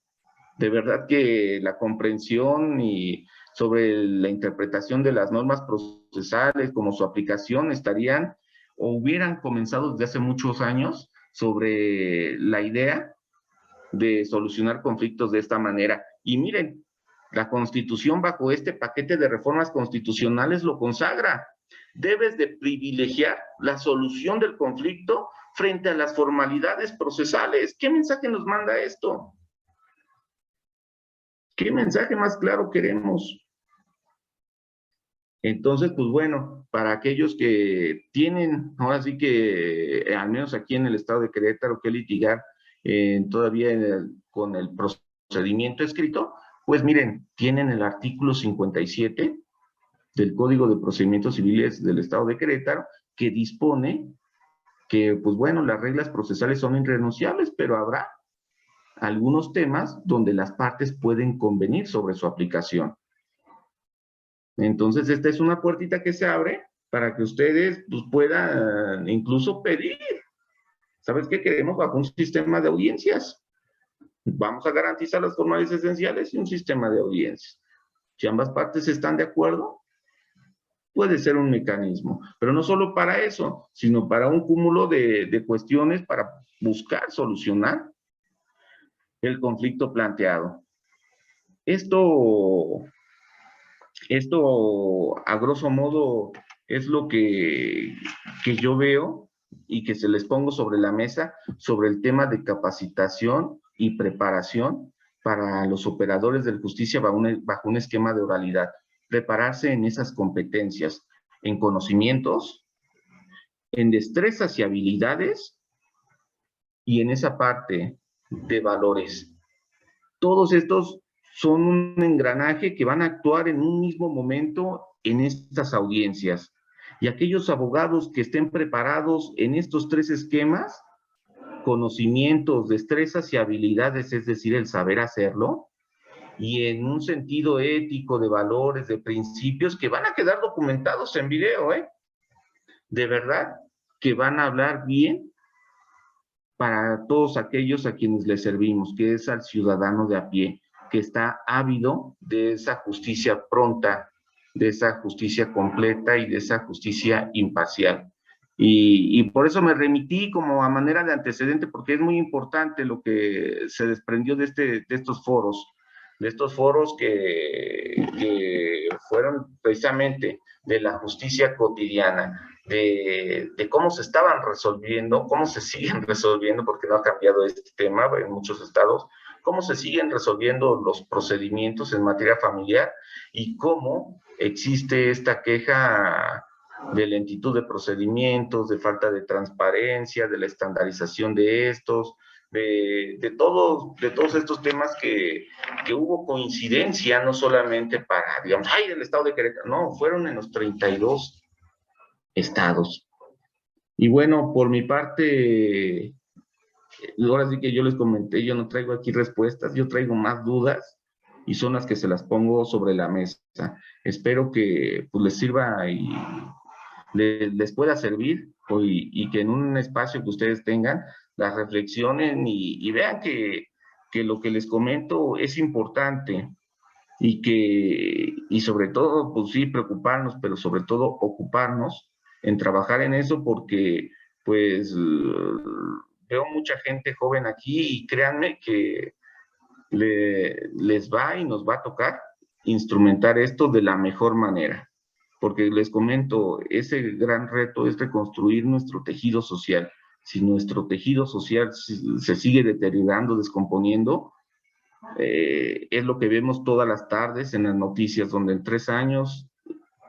De verdad que la comprensión y sobre la interpretación de las normas procesales, como su aplicación, estarían o hubieran comenzado desde hace muchos años sobre la idea de solucionar conflictos de esta manera. Y miren, la Constitución bajo este paquete de reformas constitucionales lo consagra. Debes de privilegiar la solución del conflicto frente a las formalidades procesales. ¿Qué mensaje nos manda esto? ¿Qué mensaje más claro queremos? Entonces, pues bueno, para aquellos que tienen, ahora sí que, al menos aquí en el estado de Querétaro, que litigar todavía con el procedimiento escrito, pues miren, tienen el artículo 57 del Código de Procedimientos Civiles del estado de Querétaro, que dispone que, pues bueno, las reglas procesales son irrenunciables, pero habrá algunos temas donde las partes pueden convenir sobre su aplicación. Entonces, esta es una puertita que se abre para que ustedes pues, puedan incluso pedir. ¿Sabes qué queremos? Bajo un sistema de audiencias. Vamos a garantizar las formales esenciales y un sistema de audiencias. Si ambas partes están de acuerdo, puede ser un mecanismo. Pero no solo para eso, sino para un cúmulo de cuestiones para buscar solucionar el conflicto planteado. Esto a grosso modo es lo que yo veo y que se les pongo sobre la mesa sobre el tema de capacitación y preparación para los operadores de justicia bajo un esquema de oralidad. Prepararse en esas competencias, en conocimientos, en destrezas y habilidades y en esa parte de valores. Todos estos son un engranaje que van a actuar en un mismo momento en estas audiencias. Y aquellos abogados que estén preparados en estos tres esquemas, conocimientos, destrezas y habilidades, es decir, el saber hacerlo, y en un sentido ético, de valores, de principios, que van a quedar documentados en video, de verdad, que van a hablar bien para todos aquellos a quienes les servimos, que es al ciudadano de a pie, que está ávido de esa justicia pronta, de esa justicia completa y de esa justicia imparcial. Y por eso me remití como a manera de antecedente, porque es muy importante lo que se desprendió de estos foros que fueron precisamente de la justicia cotidiana, de cómo se estaban resolviendo, cómo se siguen resolviendo, porque no ha cambiado este tema en muchos estados, cómo se siguen resolviendo los procedimientos en materia familiar y cómo existe esta queja de lentitud de procedimientos, de falta de transparencia, de la estandarización de estos, de todos estos temas que hubo coincidencia, no solamente para, digamos, ay, del estado de Querétaro, no, fueron en los 32 estados. Y bueno, por mi parte, ahora sí que yo les comenté, yo no traigo aquí respuestas, yo traigo más dudas y son las que se las pongo sobre la mesa. Espero que pues, les sirva y les pueda servir y que en un espacio que ustedes tengan, las reflexionen y vean que lo que les comento es importante y sobre todo, pues sí, preocuparnos, pero sobre todo ocuparnos en trabajar en eso porque pues veo mucha gente joven aquí y créanme que les va y nos va a tocar instrumentar esto de la mejor manera. Porque les comento, ese gran reto es reconstruir nuestro tejido social. Si nuestro tejido social se sigue deteriorando, descomponiendo, es lo que vemos todas las tardes en las noticias, donde en 3 años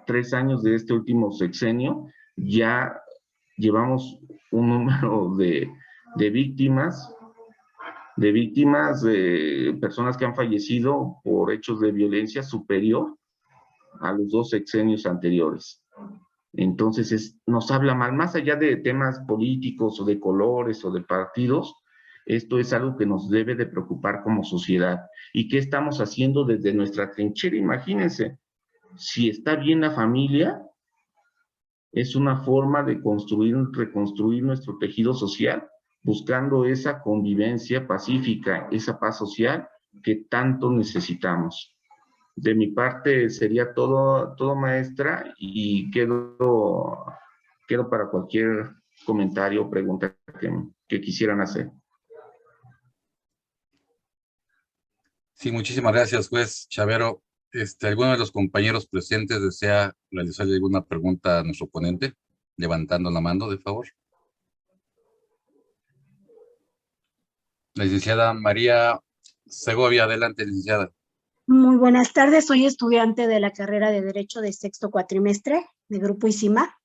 de este último sexenio, ya llevamos un número de víctimas, de personas que han fallecido por hechos de violencia superior a los 2 sexenios anteriores. Entonces, nos habla mal, más allá de temas políticos o de colores o de partidos, esto es algo que nos debe de preocupar como sociedad. ¿Y qué estamos haciendo desde nuestra trinchera? Imagínense, si está bien la familia, es una forma de reconstruir nuestro tejido social, buscando esa convivencia pacífica, esa paz social que tanto necesitamos. De mi parte sería todo maestra, y quedo para cualquier comentario o pregunta que quisieran hacer. Sí, muchísimas gracias, juez Chavero. ¿Alguno de los compañeros presentes desea realizarle alguna pregunta a nuestro ponente? Levantando la mano, de favor. La licenciada María Segovia, adelante, licenciada. Muy buenas tardes, soy estudiante de la carrera de Derecho de sexto cuatrimestre de Grupo ICIMA.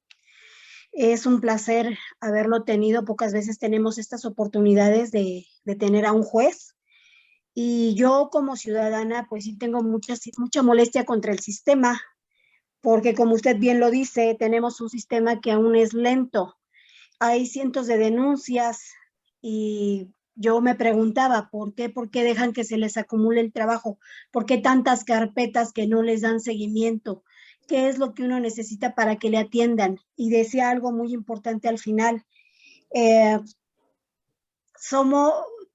Es un placer haberlo tenido, pocas veces tenemos estas oportunidades de tener a un juez. Y yo como ciudadana, pues sí tengo mucha molestia contra el sistema, porque como usted bien lo dice, tenemos un sistema que aún es lento. Hay cientos de denuncias y yo me preguntaba, ¿por qué dejan que se les acumule el trabajo? ¿Por qué tantas carpetas que no les dan seguimiento? ¿Qué es lo que uno necesita para que le atiendan? Y decía algo muy importante al final.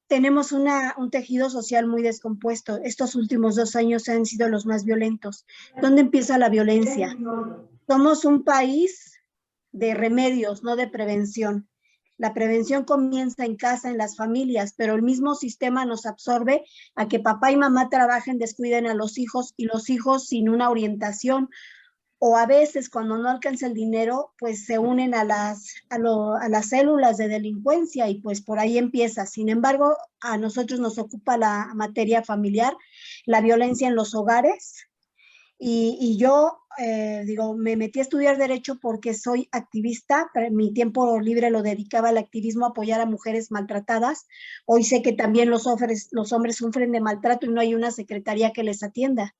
Tenemos un tejido social muy descompuesto. Estos últimos 2 años han sido los más violentos. ¿Dónde empieza la violencia? Somos un país de remedios, no de prevención. La prevención comienza en casa, en las familias, pero el mismo sistema nos absorbe a que papá y mamá trabajen, descuiden a los hijos, y los hijos sin una orientación, o a veces cuando no alcanza el dinero, pues se unen a las células de delincuencia y pues por ahí empieza. Sin embargo, a nosotros nos ocupa la materia familiar, la violencia en los hogares. Y yo, me metí a estudiar Derecho porque soy activista, pero mi tiempo libre lo dedicaba al activismo, a apoyar a mujeres maltratadas. Hoy sé que también los hombres sufren de maltrato y no hay una secretaría que les atienda.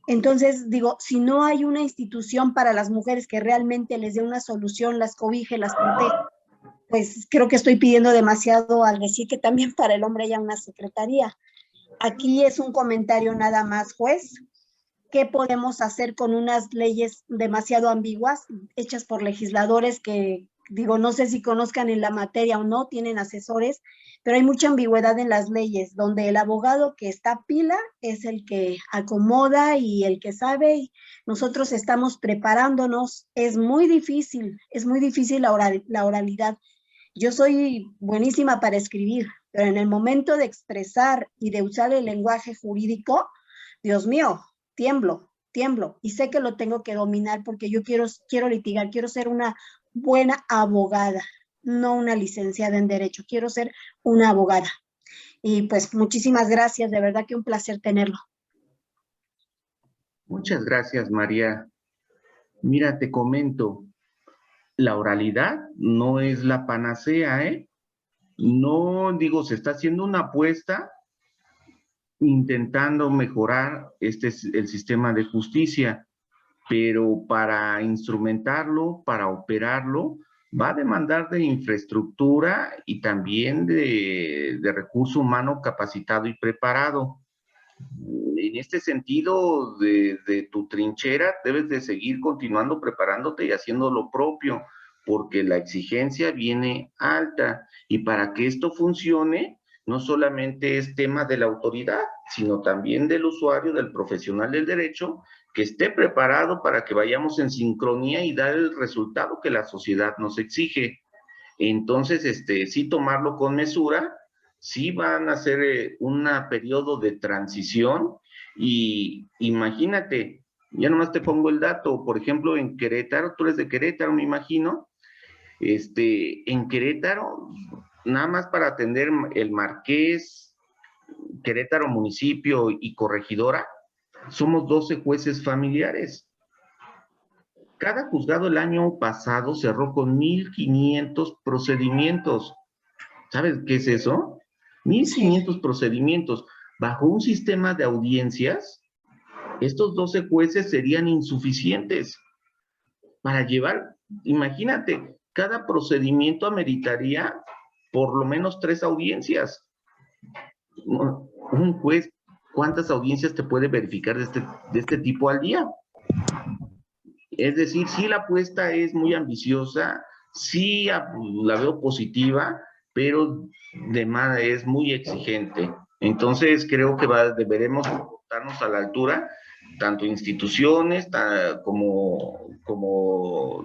Entonces, si no hay una institución para las mujeres que realmente les dé una solución, las cobije, las proteja, pues creo que estoy pidiendo demasiado al decir que también para el hombre haya una secretaría. Aquí es un comentario nada más, juez. ¿Qué podemos hacer con unas leyes demasiado ambiguas, hechas por legisladores que, no sé si conozcan en la materia o no, tienen asesores, pero hay mucha ambigüedad en las leyes, donde el abogado que está pila es el que acomoda y el que sabe, y nosotros estamos preparándonos. Es muy difícil la oralidad. Yo soy buenísima para escribir, pero en el momento de expresar y de usar el lenguaje jurídico, Dios mío, tiemblo, y sé que lo tengo que dominar porque yo quiero litigar, quiero ser una buena abogada, no una licenciada en Derecho, quiero ser una abogada. Y pues muchísimas gracias, de verdad que un placer tenerlo. Muchas gracias, María. Mira, te comento, la oralidad no es la panacea, ¿eh? No, se está haciendo una apuesta intentando mejorar el sistema de justicia, pero para instrumentarlo, para operarlo, va a demandar de infraestructura y también de recurso humano capacitado y preparado. En este sentido, de tu trinchera, debes de seguir continuando preparándote y haciendo lo propio, porque la exigencia viene alta, y para que esto funcione, no solamente es tema de la autoridad, sino también del usuario, del profesional del derecho, que esté preparado para que vayamos en sincronía y dar el resultado que la sociedad nos exige. Entonces, sí tomarlo con mesura, sí van a ser un periodo de transición, y imagínate, ya nomás te pongo el dato, por ejemplo, en Querétaro, tú eres de Querétaro, me imagino, en Querétaro, nada más para atender el Marqués, Querétaro municipio y corregidora, somos 12 jueces familiares. Cada juzgado el año pasado cerró con 1,500 procedimientos. ¿Sabes qué es eso? 1,500 procedimientos. Bajo un sistema de audiencias, estos 12 jueces serían insuficientes para llevar, imagínate, cada procedimiento ameritaría por lo menos 3 audiencias. Un juez, ¿cuántas audiencias te puede verificar de este tipo al día? Es decir, sí, la apuesta es muy ambiciosa, sí la veo positiva, pero es muy exigente. Entonces creo que deberemos comportarnos a la altura, tanto instituciones como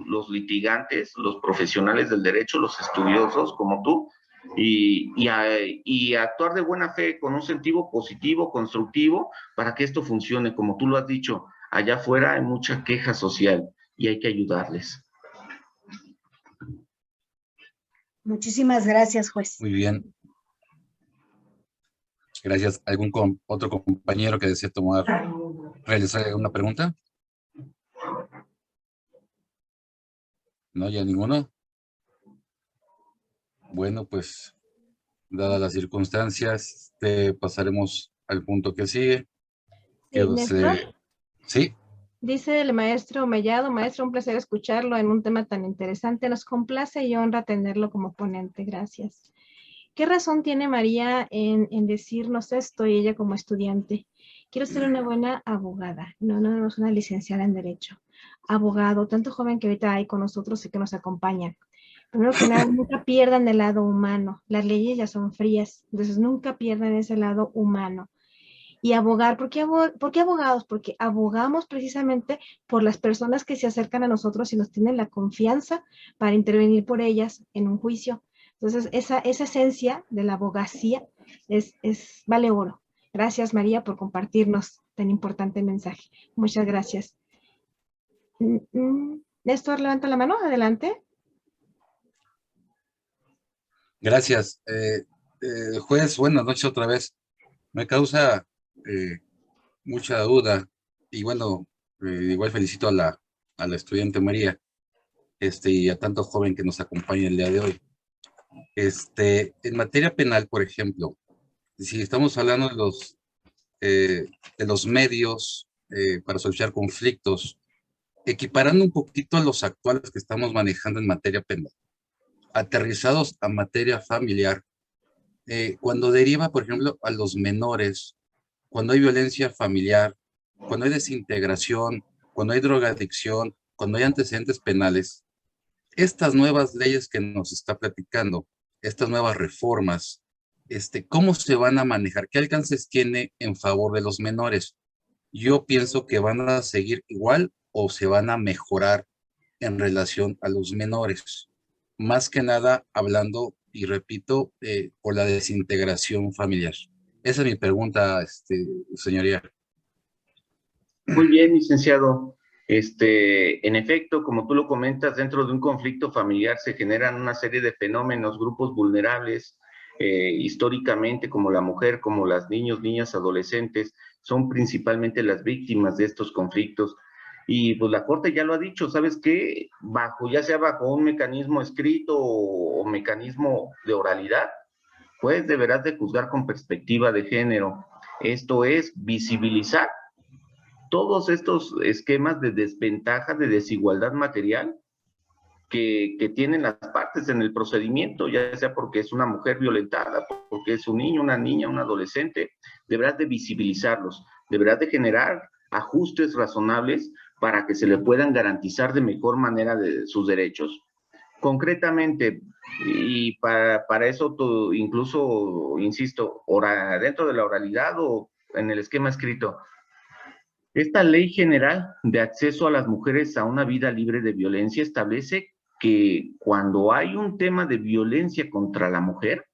los litigantes, los profesionales del derecho, los estudiosos como tú, y actuar de buena fe, con un sentido positivo, constructivo, para que esto funcione. Como tú lo has dicho, allá afuera hay mucha queja social y hay que ayudarles. Muchísimas gracias, juez. Muy bien. Gracias. ¿Algún otro compañero que desee realizar una pregunta? ¿No? ¿Ya ninguno? Bueno, pues, dadas las circunstancias, pasaremos al punto que sigue. Sí, Néstor. ¿Sí? Dice el maestro Mellado: maestro, un placer escucharlo en un tema tan interesante. Nos complace y honra tenerlo como ponente. Gracias. ¿Qué razón tiene María en decirnos esto, y ella como estudiante? Quiero ser una buena abogada, no es una licenciada en Derecho. Abogado, tanto joven que ahorita hay con nosotros y que nos acompaña. Primero que nada, nunca pierdan el lado humano. Las leyes ya son frías, entonces nunca pierdan ese lado humano. Y abogar, ¿por qué abogados? Porque abogamos precisamente por las personas que se acercan a nosotros y nos tienen la confianza para intervenir por ellas en un juicio. Entonces, esa esencia de la abogacía vale oro. Gracias, María, por compartirnos tan importante mensaje. Muchas gracias. Néstor, levanta la mano, adelante. Gracias. Juez, buenas noches otra vez. Me causa mucha duda, y bueno, igual felicito a la estudiante María, y a tanto joven que nos acompaña el día de hoy. En materia penal, por ejemplo, si estamos hablando de los medios para solucionar conflictos, equiparando un poquito a los actuales que estamos manejando en materia penal, aterrizados a materia familiar, cuando deriva, por ejemplo, a los menores, cuando hay violencia familiar, cuando hay desintegración, cuando hay drogadicción, cuando hay antecedentes penales, estas nuevas leyes que nos está platicando, estas nuevas reformas, ¿cómo se van a manejar? ¿Qué alcances tiene en favor de los menores? Yo pienso que van a seguir igual o se van a mejorar en relación a los menores. Más que nada hablando, y repito, por la desintegración familiar. Esa es mi pregunta, señoría. Muy bien, licenciado. En efecto, como tú lo comentas, dentro de un conflicto familiar se generan una serie de fenómenos, grupos vulnerables, históricamente, como la mujer, como las niñas, adolescentes, son principalmente las víctimas de estos conflictos. Y pues la Corte ya lo ha dicho, ¿sabes qué? Ya sea bajo un mecanismo escrito o mecanismo de oralidad, pues deberás de juzgar con perspectiva de género. Esto es visibilizar todos estos esquemas de desventaja, de desigualdad material que tienen las partes en el procedimiento, ya sea porque es una mujer violentada, porque es un niño, una niña, un adolescente. Deberás de visibilizarlos, deberás de generar ajustes razonables para que se le puedan garantizar de mejor manera sus derechos. Concretamente, y para eso incluso, insisto, dentro de la oralidad o en el esquema escrito, esta Ley General de Acceso a las Mujeres a una Vida Libre de Violencia establece que cuando hay un tema de violencia contra la mujer,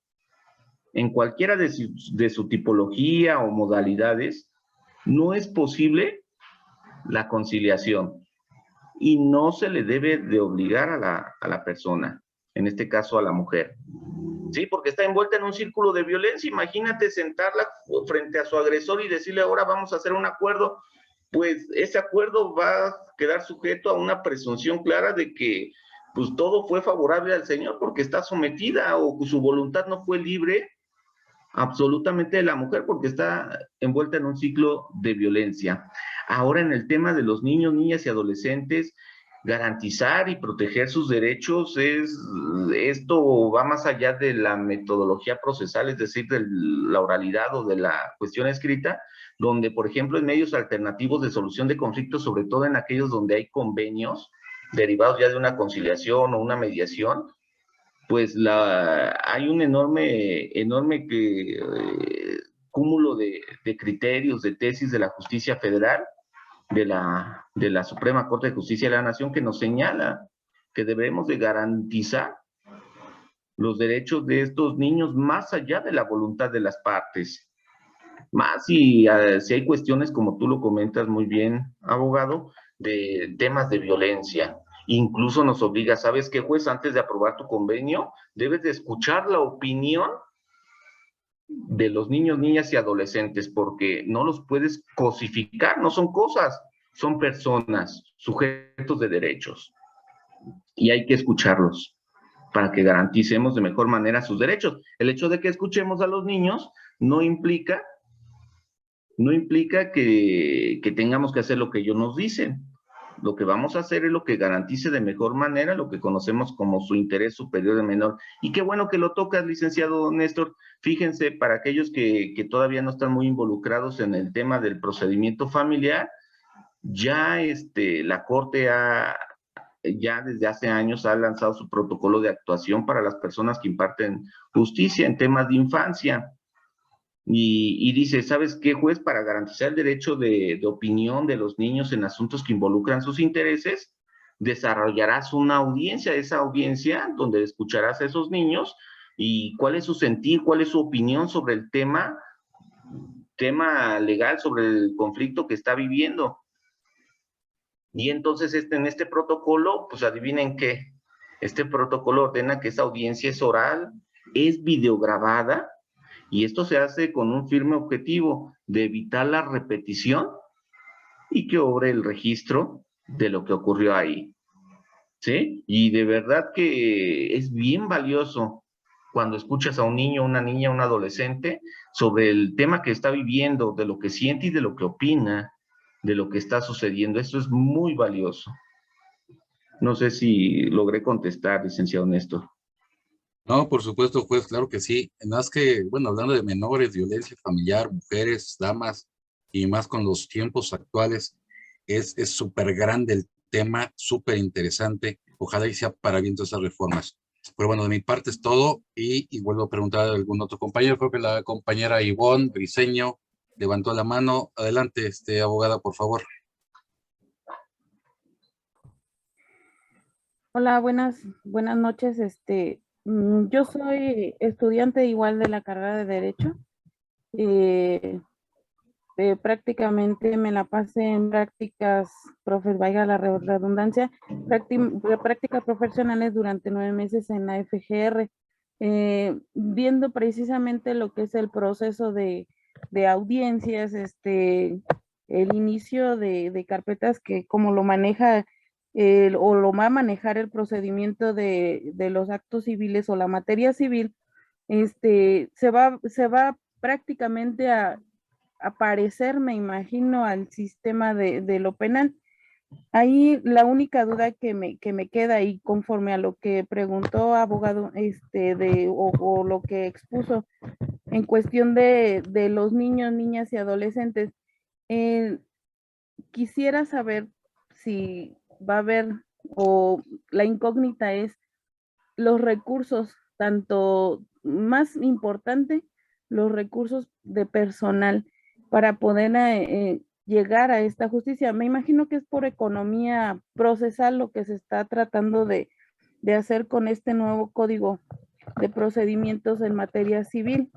en cualquiera de su tipología o modalidades, no es posible la conciliación y no se le debe de obligar a la persona, en este caso a la mujer. Sí, porque está envuelta en un círculo de violencia. Imagínate sentarla frente a su agresor y decirle, ahora vamos a hacer un acuerdo. Pues ese acuerdo va a quedar sujeto a una presunción clara de que pues todo fue favorable al señor porque está sometida o su voluntad no fue libre absolutamente de la mujer porque está envuelta en un ciclo de violencia. Ahora en el tema de los niños, niñas y adolescentes, garantizar y proteger sus derechos esto va más allá de la metodología procesal, es decir, de la oralidad o de la cuestión escrita, donde, por ejemplo, en medios alternativos de solución de conflictos, sobre todo en aquellos donde hay convenios derivados ya de una conciliación o una mediación, pues hay un enorme cúmulo de criterios, de tesis de la justicia federal, de la Suprema Corte de Justicia de la Nación, que nos señala que debemos de garantizar los derechos de estos niños más allá de la voluntad de las partes. Más si hay cuestiones, como tú lo comentas muy bien, abogado, de temas de violencia. Incluso nos obliga, ¿sabes qué, juez? Antes de aprobar tu convenio, debes de escuchar la opinión de los niños, niñas y adolescentes, porque no los puedes cosificar, no son cosas, son personas, sujetos de derechos. Y hay que escucharlos para que garanticemos de mejor manera sus derechos. El hecho de que escuchemos a los niños no implica que tengamos que hacer lo que ellos nos dicen. Lo que vamos a hacer es lo que garantice de mejor manera lo que conocemos como su interés superior de menor. Y qué bueno que lo tocas, licenciado Néstor. Fíjense, para aquellos que todavía no están muy involucrados en el tema del procedimiento familiar, ya la Corte ya desde hace años ha lanzado su protocolo de actuación para las personas que imparten justicia en temas de infancia. Y dice, ¿sabes qué, juez? Para garantizar el derecho de opinión de los niños en asuntos que involucran sus intereses, desarrollarás una audiencia, esa audiencia donde escucharás a esos niños y cuál es su sentir, cuál es su opinión sobre el tema legal, sobre el conflicto que está viviendo. Y entonces en este protocolo, pues adivinen qué, este protocolo ordena que esa audiencia es oral, es videograbada, y esto se hace con un firme objetivo de evitar la repetición y que obre el registro de lo que ocurrió ahí. ¿Sí? Y de verdad que es bien valioso cuando escuchas a un niño, una niña, un adolescente sobre el tema que está viviendo, de lo que siente y de lo que opina, de lo que está sucediendo. Esto es muy valioso. No sé si logré contestar, licenciado Néstor. No, por supuesto, juez, claro que sí. Más que, bueno, hablando de menores, violencia familiar, mujeres, damas, y más con los tiempos actuales, es súper grande el tema, súper interesante. Ojalá y sea para bien todas esas reformas. Pero bueno, de mi parte es todo, y vuelvo a preguntar a algún otro compañero. Creo que la compañera Ivonne Briceño levantó la mano. Adelante, abogada, por favor. Hola, buenas noches. Yo soy estudiante igual de la carrera de Derecho. Prácticamente me la pasé en prácticas, valga la redundancia, prácticas profesionales durante 9 meses en la FGR, viendo precisamente lo que es el proceso de audiencias, el inicio de carpetas, que como lo maneja o lo va a manejar el procedimiento de los actos civiles o la materia civil, se va prácticamente a parecer, me imagino, al sistema de lo penal. Ahí la única duda que me queda, y conforme a lo que preguntó abogado, o lo que expuso en cuestión de los niños, niñas y adolescentes, quisiera saber si va a haber, o la incógnita es los recursos, tanto más importante, los recursos de personal para poder llegar a esta justicia. Me imagino que es por economía procesal lo que se está tratando de de hacer con este nuevo código de procedimientos en materia civil,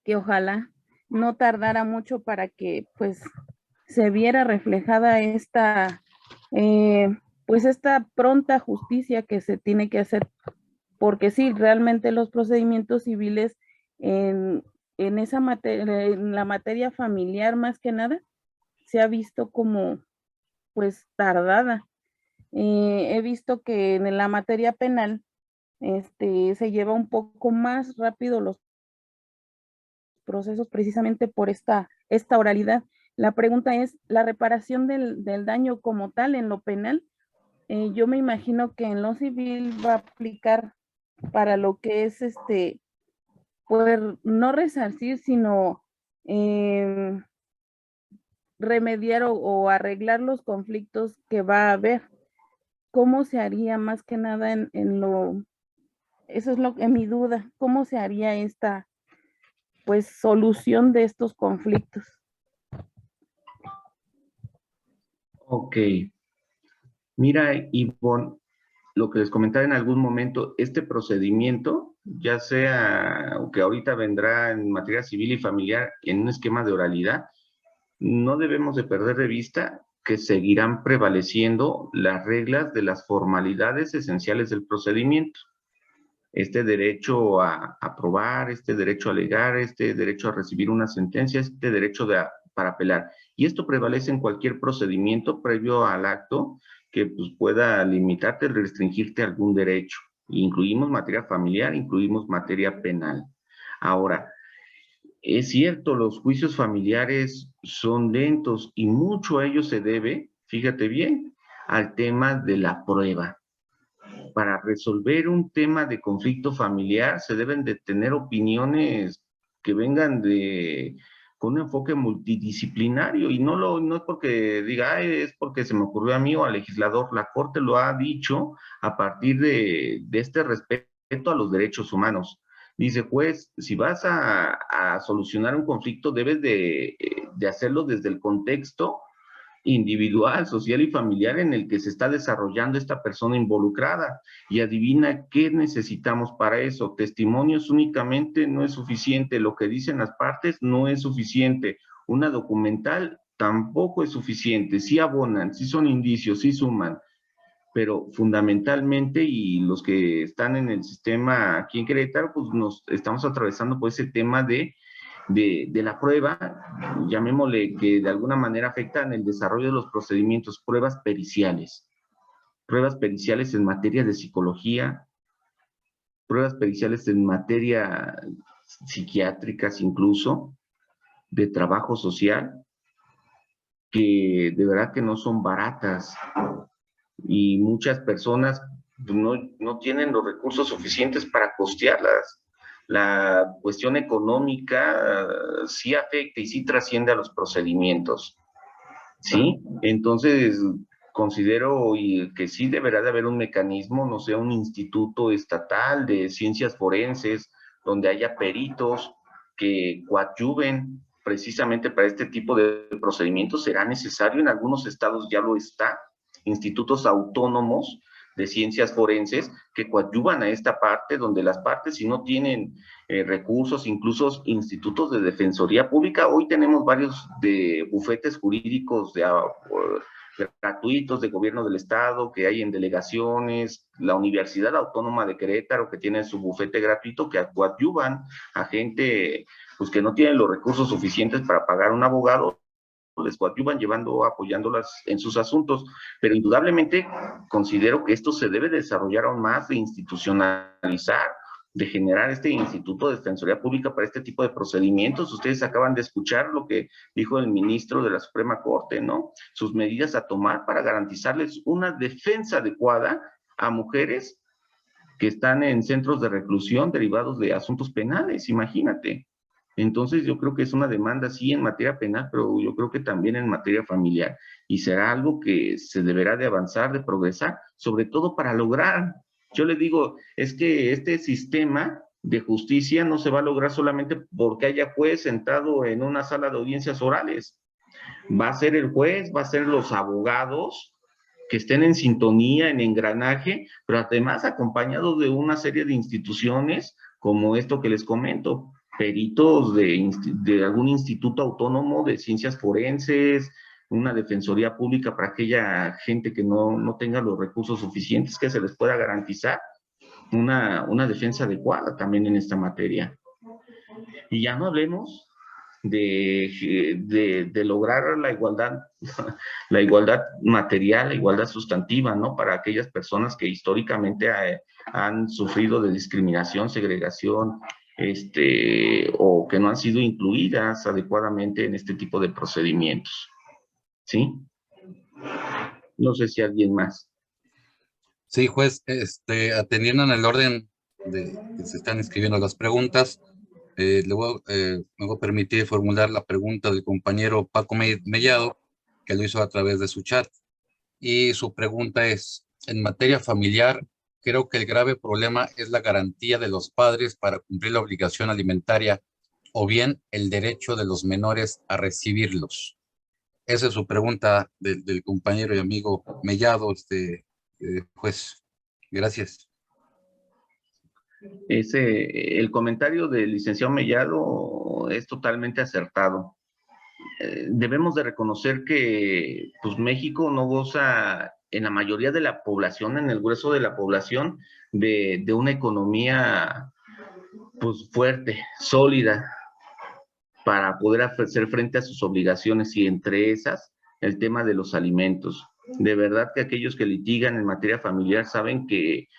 que ojalá no tardara mucho para que pues se viera reflejada esta pues esta pronta justicia que se tiene que hacer, porque sí, realmente los procedimientos civiles en esa materia, en la materia familiar más que nada, se ha visto como pues tardada. He visto que en la materia penal se lleva un poco más rápido los procesos precisamente por esta oralidad. La pregunta es, ¿la reparación del daño como tal en lo penal? Yo me imagino que en lo civil va a aplicar para lo que es pues no resarcir, sino remediar o arreglar los conflictos que va a haber. ¿Cómo se haría más que nada eso es en mi duda, cómo se haría esta pues solución de estos conflictos? Ok. Mira, Ivonne, lo que les comentaba en algún momento, este procedimiento, ya sea que ahorita vendrá en materia civil y familiar en un esquema de oralidad, no debemos de perder de vista que seguirán prevaleciendo las reglas de las formalidades esenciales del procedimiento. Este derecho a aprobar, este derecho a alegar, este derecho a recibir una sentencia, este derecho para apelar. Y esto prevalece en cualquier procedimiento previo al acto que pues, pueda limitarte, restringirte algún derecho. Incluimos materia familiar, incluimos materia penal. Ahora, es cierto, los juicios familiares son lentos y mucho a ello se debe, fíjate bien, al tema de la prueba. Para resolver un tema de conflicto familiar se deben de tener opiniones que vengan con un enfoque multidisciplinario y no es porque diga, es porque se me ocurrió a mí o al legislador. La Corte lo ha dicho a partir de este respeto a los derechos humanos. Dice, juez, si vas a solucionar un conflicto, debes de hacerlo desde el contexto individual, social y familiar en el que se está desarrollando esta persona involucrada. Y adivina qué necesitamos para eso. Testimonios únicamente no es suficiente. Lo que dicen las partes no es suficiente. Una documental tampoco es suficiente. Sí abonan, sí son indicios, sí suman. Pero fundamentalmente, y los que están en el sistema aquí en Querétaro, pues nos estamos atravesando por ese tema de la prueba, llamémosle que de alguna manera afectan el desarrollo de los procedimientos, pruebas periciales en materia de psicología, pruebas periciales en materia psiquiátricas incluso, de trabajo social, que de verdad que no son baratas y muchas personas no tienen los recursos suficientes para costearlas. La cuestión económica sí afecta y sí trasciende a los procedimientos, ¿sí? Entonces, considero que sí deberá de haber un mecanismo, no sé, un instituto estatal de ciencias forenses, donde haya peritos que coadyuven precisamente para este tipo de procedimientos. Será necesario, en algunos estados ya lo está, institutos autónomos de ciencias forenses que coadyuvan a esta parte, donde las partes, si no tienen recursos, incluso institutos de defensoría pública, hoy tenemos varios de bufetes jurídicos gratuitos de gobierno del estado que hay en delegaciones, la Universidad Autónoma de Querétaro que tiene su bufete gratuito que coadyuvan a gente pues que no tienen los recursos suficientes para pagar un abogado, les coadyuvan apoyándolas en sus asuntos, pero indudablemente considero que esto se debe desarrollar aún más, de institucionalizar, de generar este Instituto de Defensoría Pública para este tipo de procedimientos. Ustedes acaban de escuchar lo que dijo el ministro de la Suprema Corte, ¿no? Sus medidas a tomar para garantizarles una defensa adecuada a mujeres que están en centros de reclusión derivados de asuntos penales, imagínate. Entonces yo creo que es una demanda sí en materia penal, pero yo creo que también en materia familiar, y será algo que se deberá de avanzar, de progresar, sobre todo para lograr. Yo le digo, es que este sistema de justicia no se va a lograr solamente porque haya juez sentado en una sala de audiencias orales. Va a ser el juez, va a ser los abogados que estén en sintonía, en engranaje, pero además acompañados de una serie de instituciones como esto que les comento, peritos de algún instituto autónomo de ciencias forenses, una defensoría pública para aquella gente que no tenga los recursos suficientes, que se les pueda garantizar una defensa adecuada también en esta materia. Y ya no hablemos de lograr la igualdad material, la igualdad sustantiva, ¿no? Para aquellas personas que históricamente han sufrido de discriminación, segregación, o que no han sido incluidas adecuadamente en este tipo de procedimientos. ¿Sí? No sé si alguien más. Sí, juez, atendiendo en el orden de que se están escribiendo las preguntas, me voy a permitir formular la pregunta del compañero Paco Mellado, que lo hizo a través de su chat. Y su pregunta es, en materia familiar, creo que el grave problema es la garantía de los padres para cumplir la obligación alimentaria o bien el derecho de los menores a recibirlos. Esa es su pregunta del compañero y amigo Mellado, juez. Gracias. El comentario del licenciado Mellado es totalmente acertado. Debemos de reconocer que pues, México no goza en la mayoría de la población, en el grueso de la población, de una economía pues, fuerte, sólida, para poder hacer frente a sus obligaciones, y entre esas, el tema de los alimentos. De verdad que aquellos que litigan en materia familiar saben que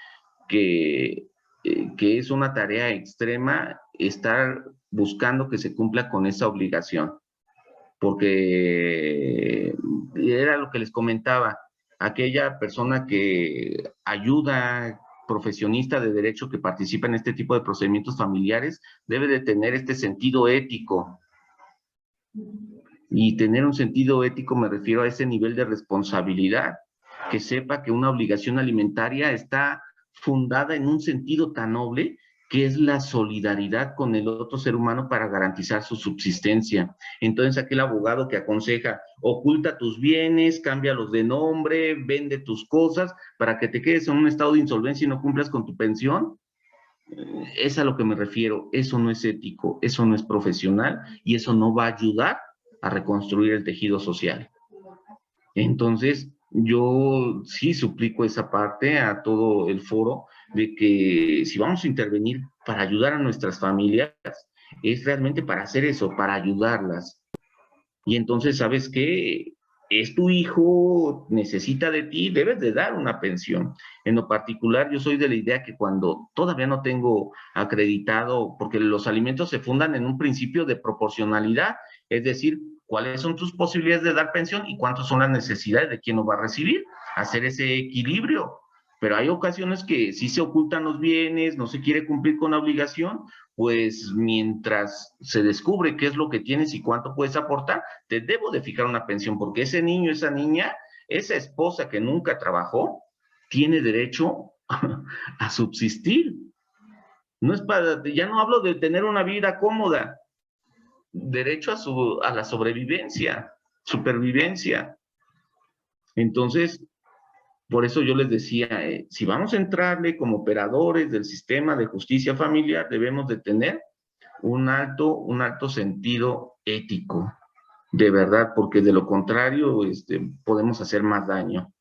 es una tarea extrema estar buscando que se cumpla con esa obligación, porque era lo que les comentaba, aquella persona que ayuda, profesionista de derecho que participa en este tipo de procedimientos familiares, debe de tener este sentido ético. Y tener un sentido ético me refiero a ese nivel de responsabilidad, que sepa que una obligación alimentaria está fundada en un sentido tan noble que es la solidaridad con el otro ser humano para garantizar su subsistencia. Entonces, aquel abogado que aconseja, oculta tus bienes, cámbialos de nombre, vende tus cosas para que te quedes en un estado de insolvencia y no cumplas con tu pensión, es a lo que me refiero. Eso no es ético, eso no es profesional y eso no va a ayudar a reconstruir el tejido social. Entonces, yo sí suplico esa parte a todo el foro de que si vamos a intervenir para ayudar a nuestras familias, es realmente para hacer eso, para ayudarlas. Y entonces, ¿sabes qué? Es tu hijo, necesita de ti, debes de dar una pensión. En lo particular, yo soy de la idea que cuando todavía no tengo acreditado, porque los alimentos se fundan en un principio de proporcionalidad, es decir, cuáles son tus posibilidades de dar pensión y cuántas son las necesidades de quien lo va a recibir, hacer ese equilibrio. Pero hay ocasiones que sí se ocultan los bienes, no se quiere cumplir con la obligación, pues mientras se descubre qué es lo que tienes y cuánto puedes aportar, te debo de fijar una pensión, porque ese niño, esa niña, esa esposa que nunca trabajó, tiene derecho a subsistir. No es para, ya no hablo de tener una vida cómoda, derecho a la sobrevivencia, supervivencia. Entonces, por eso yo les decía, si vamos a entrarle como operadores del sistema de justicia familiar, debemos de tener un alto sentido ético, de verdad, porque de lo contrario podemos hacer más daño.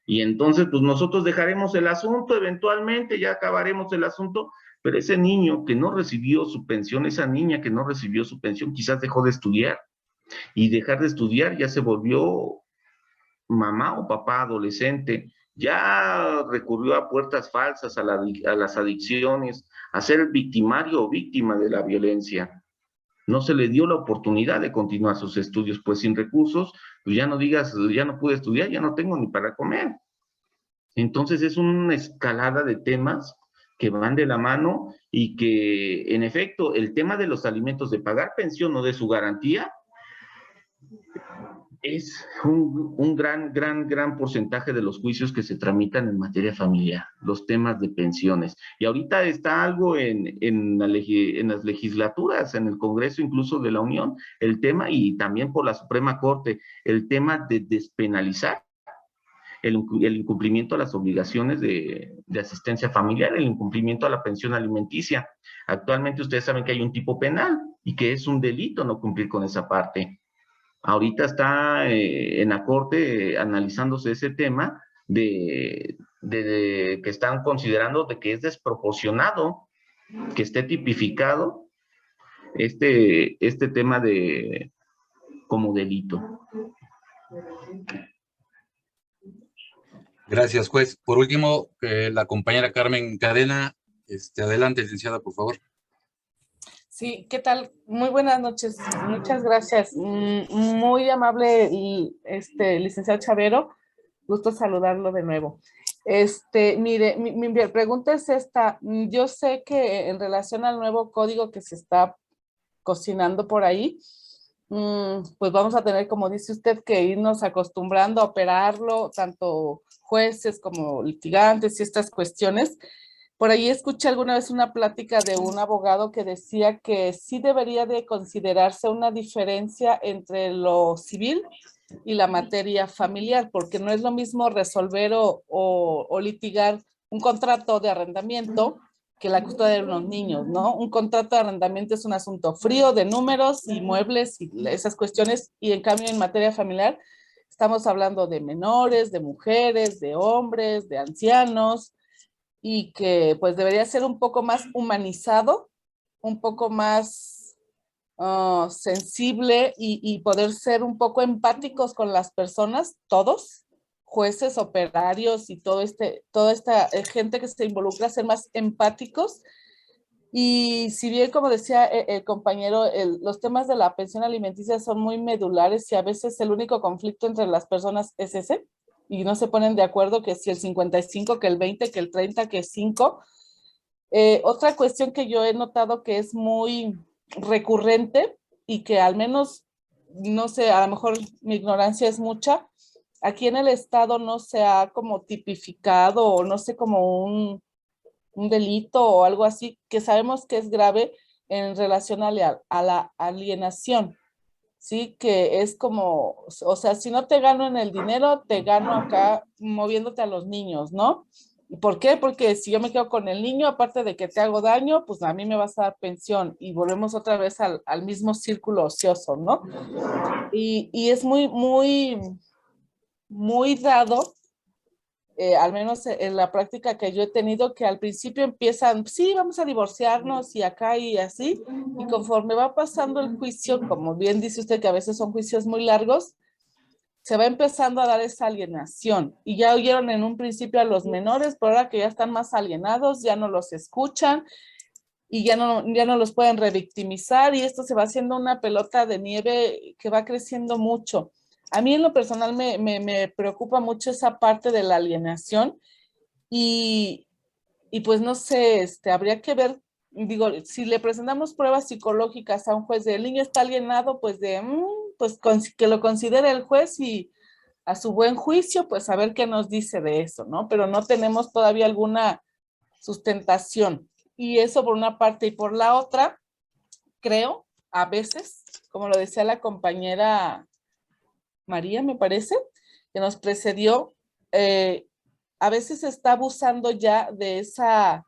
Y entonces, pues nosotros dejaremos el asunto, eventualmente ya acabaremos el asunto, pero ese niño que no recibió su pensión, esa niña que no recibió su pensión, quizás dejó de estudiar, y dejar de estudiar ya se volvió mamá o papá adolescente, ya recurrió a puertas falsas, a las adicciones, a ser victimario o víctima de la violencia. No se le dio la oportunidad de continuar sus estudios, pues sin recursos, pues ya no digas, ya no pude estudiar, ya no tengo ni para comer. Entonces es una escalada de temas que van de la mano y que, en efecto, el tema de los alimentos, de pagar pensión o de su garantía, es un gran porcentaje de los juicios que se tramitan en materia familiar, los temas de pensiones. Y ahorita está algo en las legislaturas, en el Congreso incluso de la Unión, el tema, y también por la Suprema Corte, el tema de despenalizar el incumplimiento a las obligaciones de asistencia familiar, el incumplimiento a la pensión alimenticia. Actualmente ustedes saben que hay un tipo penal y que es un delito no cumplir con esa parte. Ahorita está en la Corte analizándose ese tema de que están considerando de que es desproporcionado que esté tipificado este tema como delito. Gracias, juez. Por último, la compañera Carmen Cadena. Adelante, licenciada, por favor. Sí, ¿qué tal? Muy buenas noches. Muchas gracias. Muy amable y licenciado Chavero. Gusto saludarlo de nuevo. Mire, mi pregunta es esta. Yo sé que en relación al nuevo código que se está cocinando por ahí, pues vamos a tener, como dice usted, que irnos acostumbrando a operarlo, tanto jueces como litigantes y estas cuestiones. Por ahí escuché alguna vez una plática de un abogado que decía que sí debería de considerarse una diferencia entre lo civil y la materia familiar, porque no es lo mismo resolver o litigar un contrato de arrendamiento que la custodia de unos niños, ¿no? Un contrato de arrendamiento es un asunto frío de números y muebles y esas cuestiones, y en cambio en materia familiar estamos hablando de menores, de mujeres, de hombres, de ancianos, y que pues debería ser un poco más humanizado, un poco más sensible y poder ser un poco empáticos con las personas, todos, jueces, operarios y toda esta gente que se involucra, ser más empáticos. Y si bien, como decía el compañero, los temas de la pensión alimenticia son muy medulares y a veces el único conflicto entre las personas es ese, y no se ponen de acuerdo que si el 55, que el 20, que el 30, que el 5. Otra cuestión que yo he notado que es muy recurrente y que al menos, no sé, a lo mejor mi ignorancia es mucha, aquí en el estado no se ha como tipificado o no sé, como un delito o algo así, que sabemos que es grave en relación a la alienación. Sí, que es como, o sea, si no te gano en el dinero, te gano acá moviéndote a los niños, ¿no? ¿Y por qué? Porque si yo me quedo con el niño, aparte de que te hago daño, pues a mí me vas a dar pensión y volvemos otra vez al mismo círculo ocioso, ¿no? Y es muy dado, al menos en la práctica que yo he tenido, que al principio empiezan, sí, vamos a divorciarnos y acá y así, y conforme va pasando el juicio, como bien dice usted que a veces son juicios muy largos, se va empezando a dar esa alienación. Y ya oyeron en un principio a los menores, pero ahora que ya están más alienados, ya no los escuchan y ya no los pueden revictimizar, y esto se va haciendo una pelota de nieve que va creciendo mucho. A mí en lo personal me preocupa mucho esa parte de la alienación y pues no sé, habría que ver, digo, si le presentamos pruebas psicológicas a un juez de el niño está alienado, pues pues que lo considere el juez y a su buen juicio, pues a ver qué nos dice de eso, ¿no? Pero no tenemos todavía alguna sustentación. Y eso por una parte, y por la otra, creo, a veces, como lo decía la compañera María, me parece, que nos precedió, a veces se está abusando ya de esa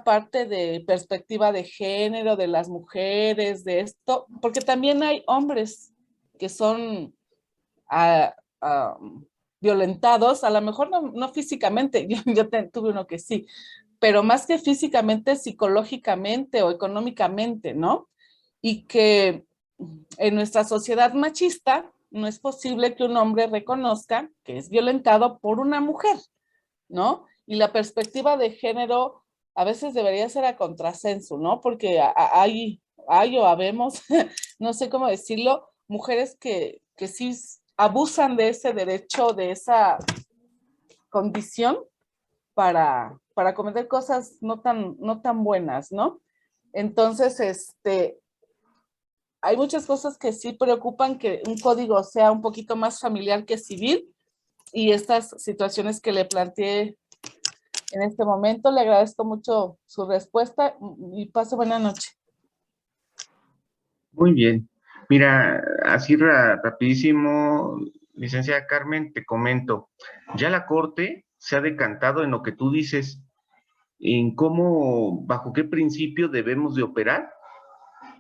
parte de perspectiva de género, de las mujeres, de esto, porque también hay hombres que son violentados, a lo mejor no físicamente, yo tuve uno que sí, pero más que físicamente, psicológicamente o económicamente, ¿no? Y que en nuestra sociedad machista no es posible que un hombre reconozca que es violentado por una mujer, ¿no? Y la perspectiva de género a veces debería ser a contrasenso, ¿no? Porque hay o habemos, no sé cómo decirlo, mujeres que sí abusan de ese derecho, de esa condición para cometer cosas no tan buenas, ¿no? Entonces, hay muchas cosas que sí preocupan que un código sea un poquito más familiar que civil, y estas situaciones que le planteé en este momento. Le agradezco mucho su respuesta y pase buena noche. Muy bien. Mira, así rapidísimo, licenciada Carmen, te comento, ya la Corte se ha decantado en lo que tú dices, en cómo, bajo qué principio debemos de operar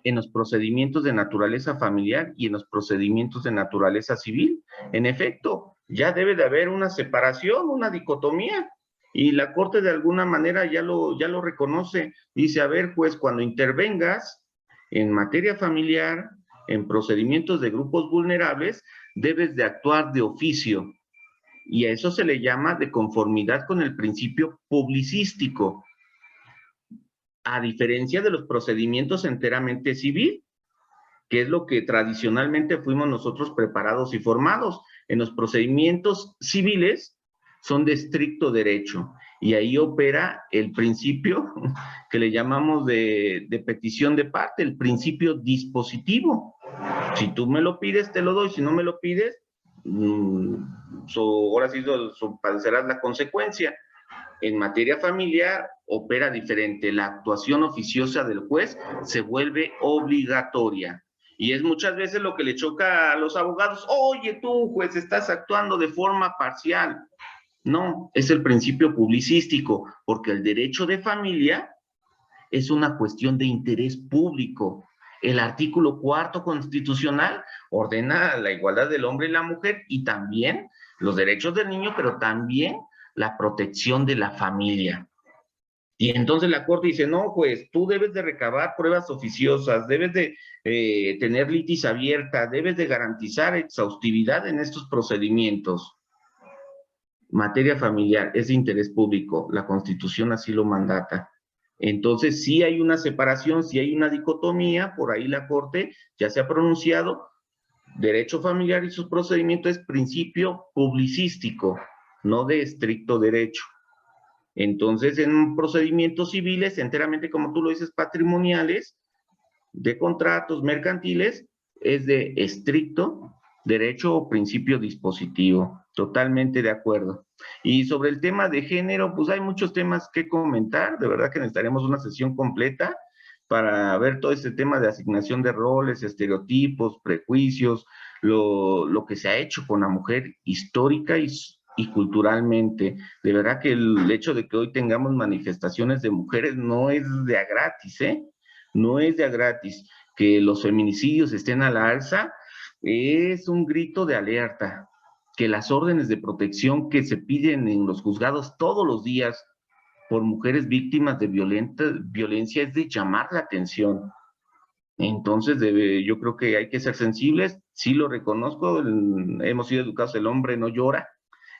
en los procedimientos de naturaleza familiar y en los procedimientos de naturaleza civil. En efecto, ya debe de haber una separación, una dicotomía, y la Corte de alguna manera ya lo reconoce. Dice, a ver, pues, cuando intervengas en materia familiar, en procedimientos de grupos vulnerables, debes de actuar de oficio, y a eso se le llama de conformidad con el principio publicístico, a diferencia de los procedimientos enteramente civil, que es lo que tradicionalmente fuimos nosotros preparados y formados. En los procedimientos civiles son de estricto derecho, y ahí opera el principio que le llamamos de petición de parte, el principio dispositivo. Si tú me lo pides, te lo doy; si no me lo pides, ahora sí padecerás la consecuencia. En materia familiar opera diferente. La actuación oficiosa del juez se vuelve obligatoria. Y es muchas veces lo que le choca a los abogados. Oye, tú, juez, estás actuando de forma parcial. No, es el principio publicístico, porque el derecho de familia es una cuestión de interés público. El artículo 4º constitucional ordena la igualdad del hombre y la mujer, y también los derechos del niño, pero también la protección de la familia. Y entonces la Corte dice, no, pues tú debes de recabar pruebas oficiosas, debes de tener litis abierta, debes de garantizar exhaustividad en estos procedimientos. Materia familiar es de interés público, la Constitución así lo mandata. Entonces sí hay una separación, sí hay una dicotomía, por ahí la Corte ya se ha pronunciado. Derecho familiar y sus procedimientos es principio publicístico, no de estricto derecho. Entonces, en procedimientos civiles, enteramente, como tú lo dices, patrimoniales, de contratos mercantiles, es de estricto derecho o principio dispositivo. Totalmente de acuerdo. Y sobre el tema de género, pues hay muchos temas que comentar. De verdad que necesitaremos una sesión completa para ver todo este tema de asignación de roles, estereotipos, prejuicios, lo que se ha hecho con la mujer histórica y culturalmente. De verdad que el hecho de que hoy tengamos manifestaciones de mujeres no es de a gratis, ¿eh? No es de a gratis. Que los feminicidios estén a la alza es un grito de alerta. Que las órdenes de protección que se piden en los juzgados todos los días por mujeres víctimas de violencia es de llamar la atención. Entonces, yo creo que hay que ser sensibles. Sí lo reconozco, hemos sido educados, el hombre no llora,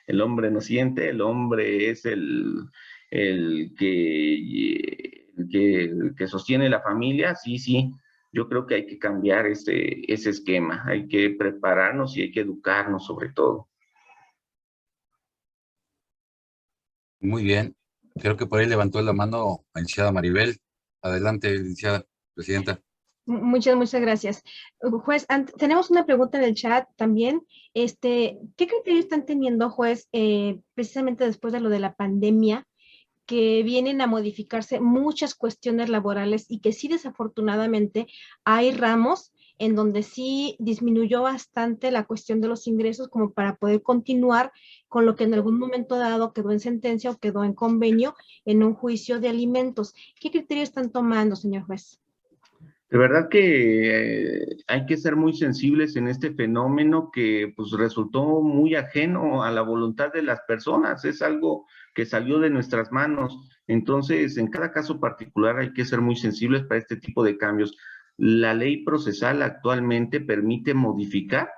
el hombre no siente, el hombre es el que sostiene la familia. Sí, yo creo que hay que cambiar ese esquema, hay que prepararnos y hay que educarnos sobre todo. Muy bien. Creo que por ahí levantó la mano la licenciada Maribel. Adelante, licenciada presidenta. Muchas gracias. Juez, tenemos una pregunta en el chat también. ¿Qué criterios están teniendo, juez, precisamente después de lo de la pandemia, que vienen a modificarse muchas cuestiones laborales y que sí, desafortunadamente, hay ramos en donde sí disminuyó bastante la cuestión de los ingresos como para poder continuar con lo que en algún momento dado quedó en sentencia o quedó en convenio en un juicio de alimentos? ¿Qué criterios están tomando, señor juez? De verdad que hay que ser muy sensibles en este fenómeno que pues resultó muy ajeno a la voluntad de las personas, es algo que salió de nuestras manos. Entonces, en cada caso particular hay que ser muy sensibles para este tipo de cambios. La ley procesal actualmente permite modificar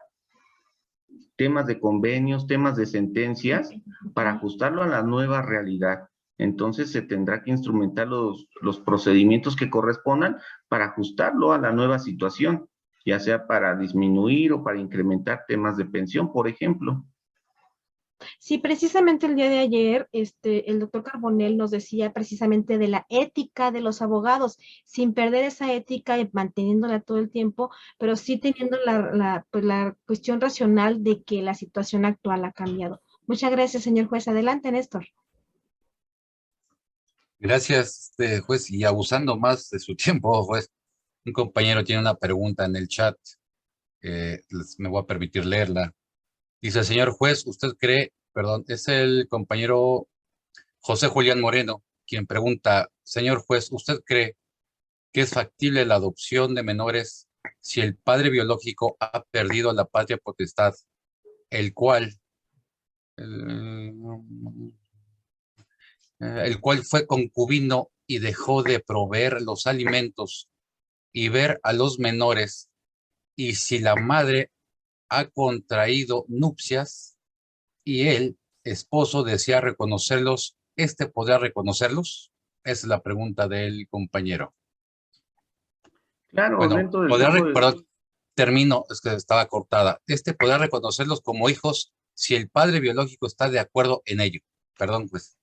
temas de convenios, temas de sentencias, para ajustarlo a la nueva realidad. Entonces se tendrá que instrumentar los procedimientos que correspondan para ajustarlo a la nueva situación, ya sea para disminuir o para incrementar temas de pensión, por ejemplo. Sí, precisamente el día de ayer, el doctor Carbonell nos decía precisamente de la ética de los abogados, sin perder esa ética y manteniéndola todo el tiempo, pero sí teniendo la cuestión racional de que la situación actual ha cambiado. Muchas gracias, señor juez. Adelante, Néstor. Gracias, juez, y abusando más de su tiempo, juez. Un compañero tiene una pregunta en el chat, me voy a permitir leerla. Dice, señor juez, ¿usted cree, perdón, es el compañero José Julián Moreno, quien pregunta, señor juez, ¿usted cree que es factible la adopción de menores si el padre biológico ha perdido la patria potestad, el cual fue concubino y dejó de proveer los alimentos y ver a los menores, y si la madre ha contraído nupcias y el esposo desea reconocerlos, ¿este podrá reconocerlos? Esa es la pregunta del compañero. Claro, Bueno, dentro del campo de... perdón, termino, es que estaba cortada. ¿Este podrá reconocerlos como hijos si el padre biológico está de acuerdo en ello? Perdón, pues,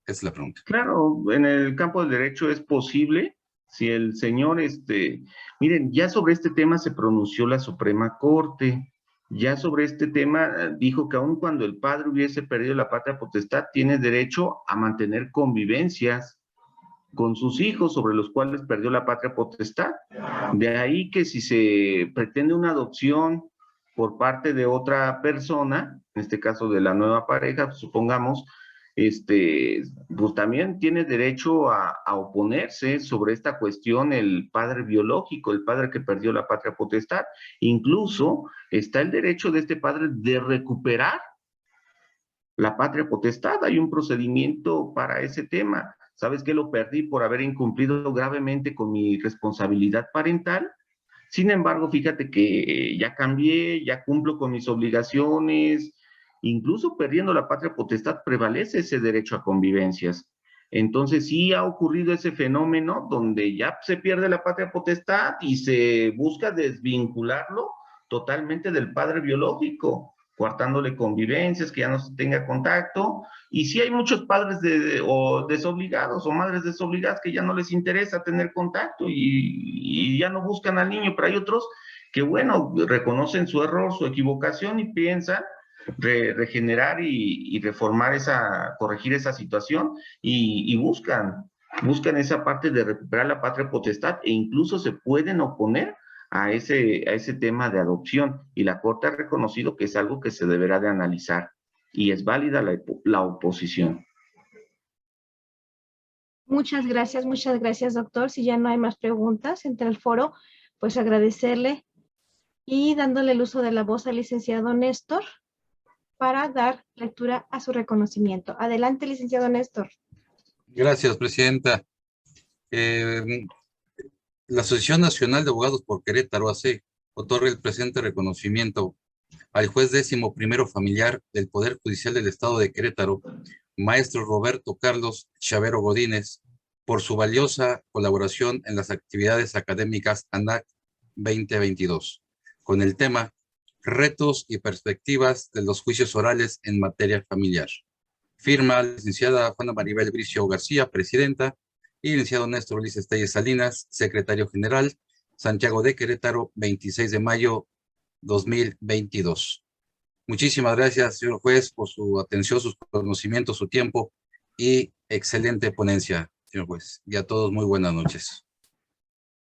esa es la pregunta. Claro, en el campo del derecho es posible, si el señor, miren, ya sobre este tema se pronunció la Suprema Corte, ya sobre este tema dijo que aun cuando el padre hubiese perdido la patria potestad, tiene derecho a mantener convivencias con sus hijos sobre los cuales perdió la patria potestad. De ahí que si se pretende una adopción por parte de otra persona, en este caso de la nueva pareja, supongamos, pues también tiene derecho a oponerse sobre esta cuestión el padre biológico, el padre que perdió la patria potestad. Incluso está el derecho de este padre de recuperar la patria potestad. Hay un procedimiento para ese tema. ¿Sabes qué? Lo perdí por haber incumplido gravemente con mi responsabilidad parental. Sin embargo, fíjate que ya cambié, ya cumplo con mis obligaciones, incluso perdiendo la patria potestad, prevalece ese derecho a convivencias. Entonces sí ha ocurrido ese fenómeno donde ya se pierde la patria potestad y se busca desvincularlo totalmente del padre biológico, coartándole convivencias, que ya no se tenga contacto. Y sí hay muchos padres desobligados o madres desobligadas que ya no les interesa tener contacto y ya no buscan al niño, pero hay otros que, bueno, reconocen su error, su equivocación y piensan regenerar y reformar corregir esa situación y buscan esa parte de recuperar la patria potestad e incluso se pueden oponer a ese tema de adopción, y la Corte ha reconocido que es algo que se deberá de analizar y es válida la oposición. Muchas gracias, doctor. Si ya no hay más preguntas entre el foro, pues agradecerle y dándole el uso de la voz al licenciado Néstor para dar lectura a su reconocimiento. Adelante, licenciado Néstor. Gracias, presidenta. La Asociación Nacional de Abogados por Querétaro, AC, otorga el presente reconocimiento al juez 11º familiar del Poder Judicial del Estado de Querétaro, maestro Roberto Carlos Chavero Godínez, por su valiosa colaboración en las actividades académicas ANAC 2022, con el tema Retos y perspectivas de los juicios orales en materia familiar. Firma la licenciada Juana Maribel Bricio García, presidenta, y licenciado Néstor Ulises Telles Salinas, secretario general, Santiago de Querétaro, 26 de mayo 2022. Muchísimas gracias, señor juez, por su atención, sus conocimientos, su tiempo y excelente ponencia, señor juez. Y a todos muy buenas noches.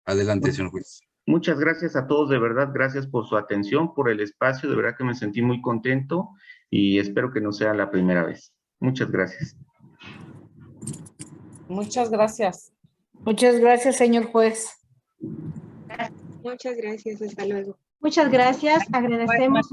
Adelante, señor juez. Muchas gracias a todos, de verdad, gracias por su atención, por el espacio, de verdad que me sentí muy contento y espero que no sea la primera vez. Muchas gracias. Muchas gracias. Muchas gracias, señor juez. Muchas gracias, hasta luego. Muchas gracias, agradecemos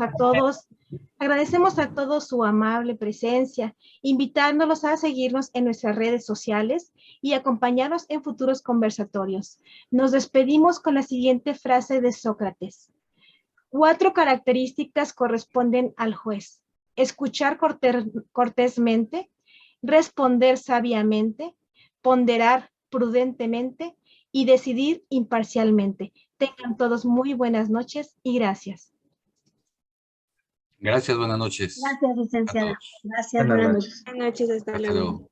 a todos su amable presencia, invitándolos a seguirnos en nuestras redes sociales y acompañarnos en futuros conversatorios. Nos despedimos con la siguiente frase de Sócrates. 4 características corresponden al juez: escuchar cortésmente, responder sabiamente, ponderar prudentemente y decidir imparcialmente. Tengan todos muy buenas noches y gracias. Gracias, buenas noches. Gracias, licenciada. Gracias, Buenas buenas noches. noches. Buenas noches, hasta luego.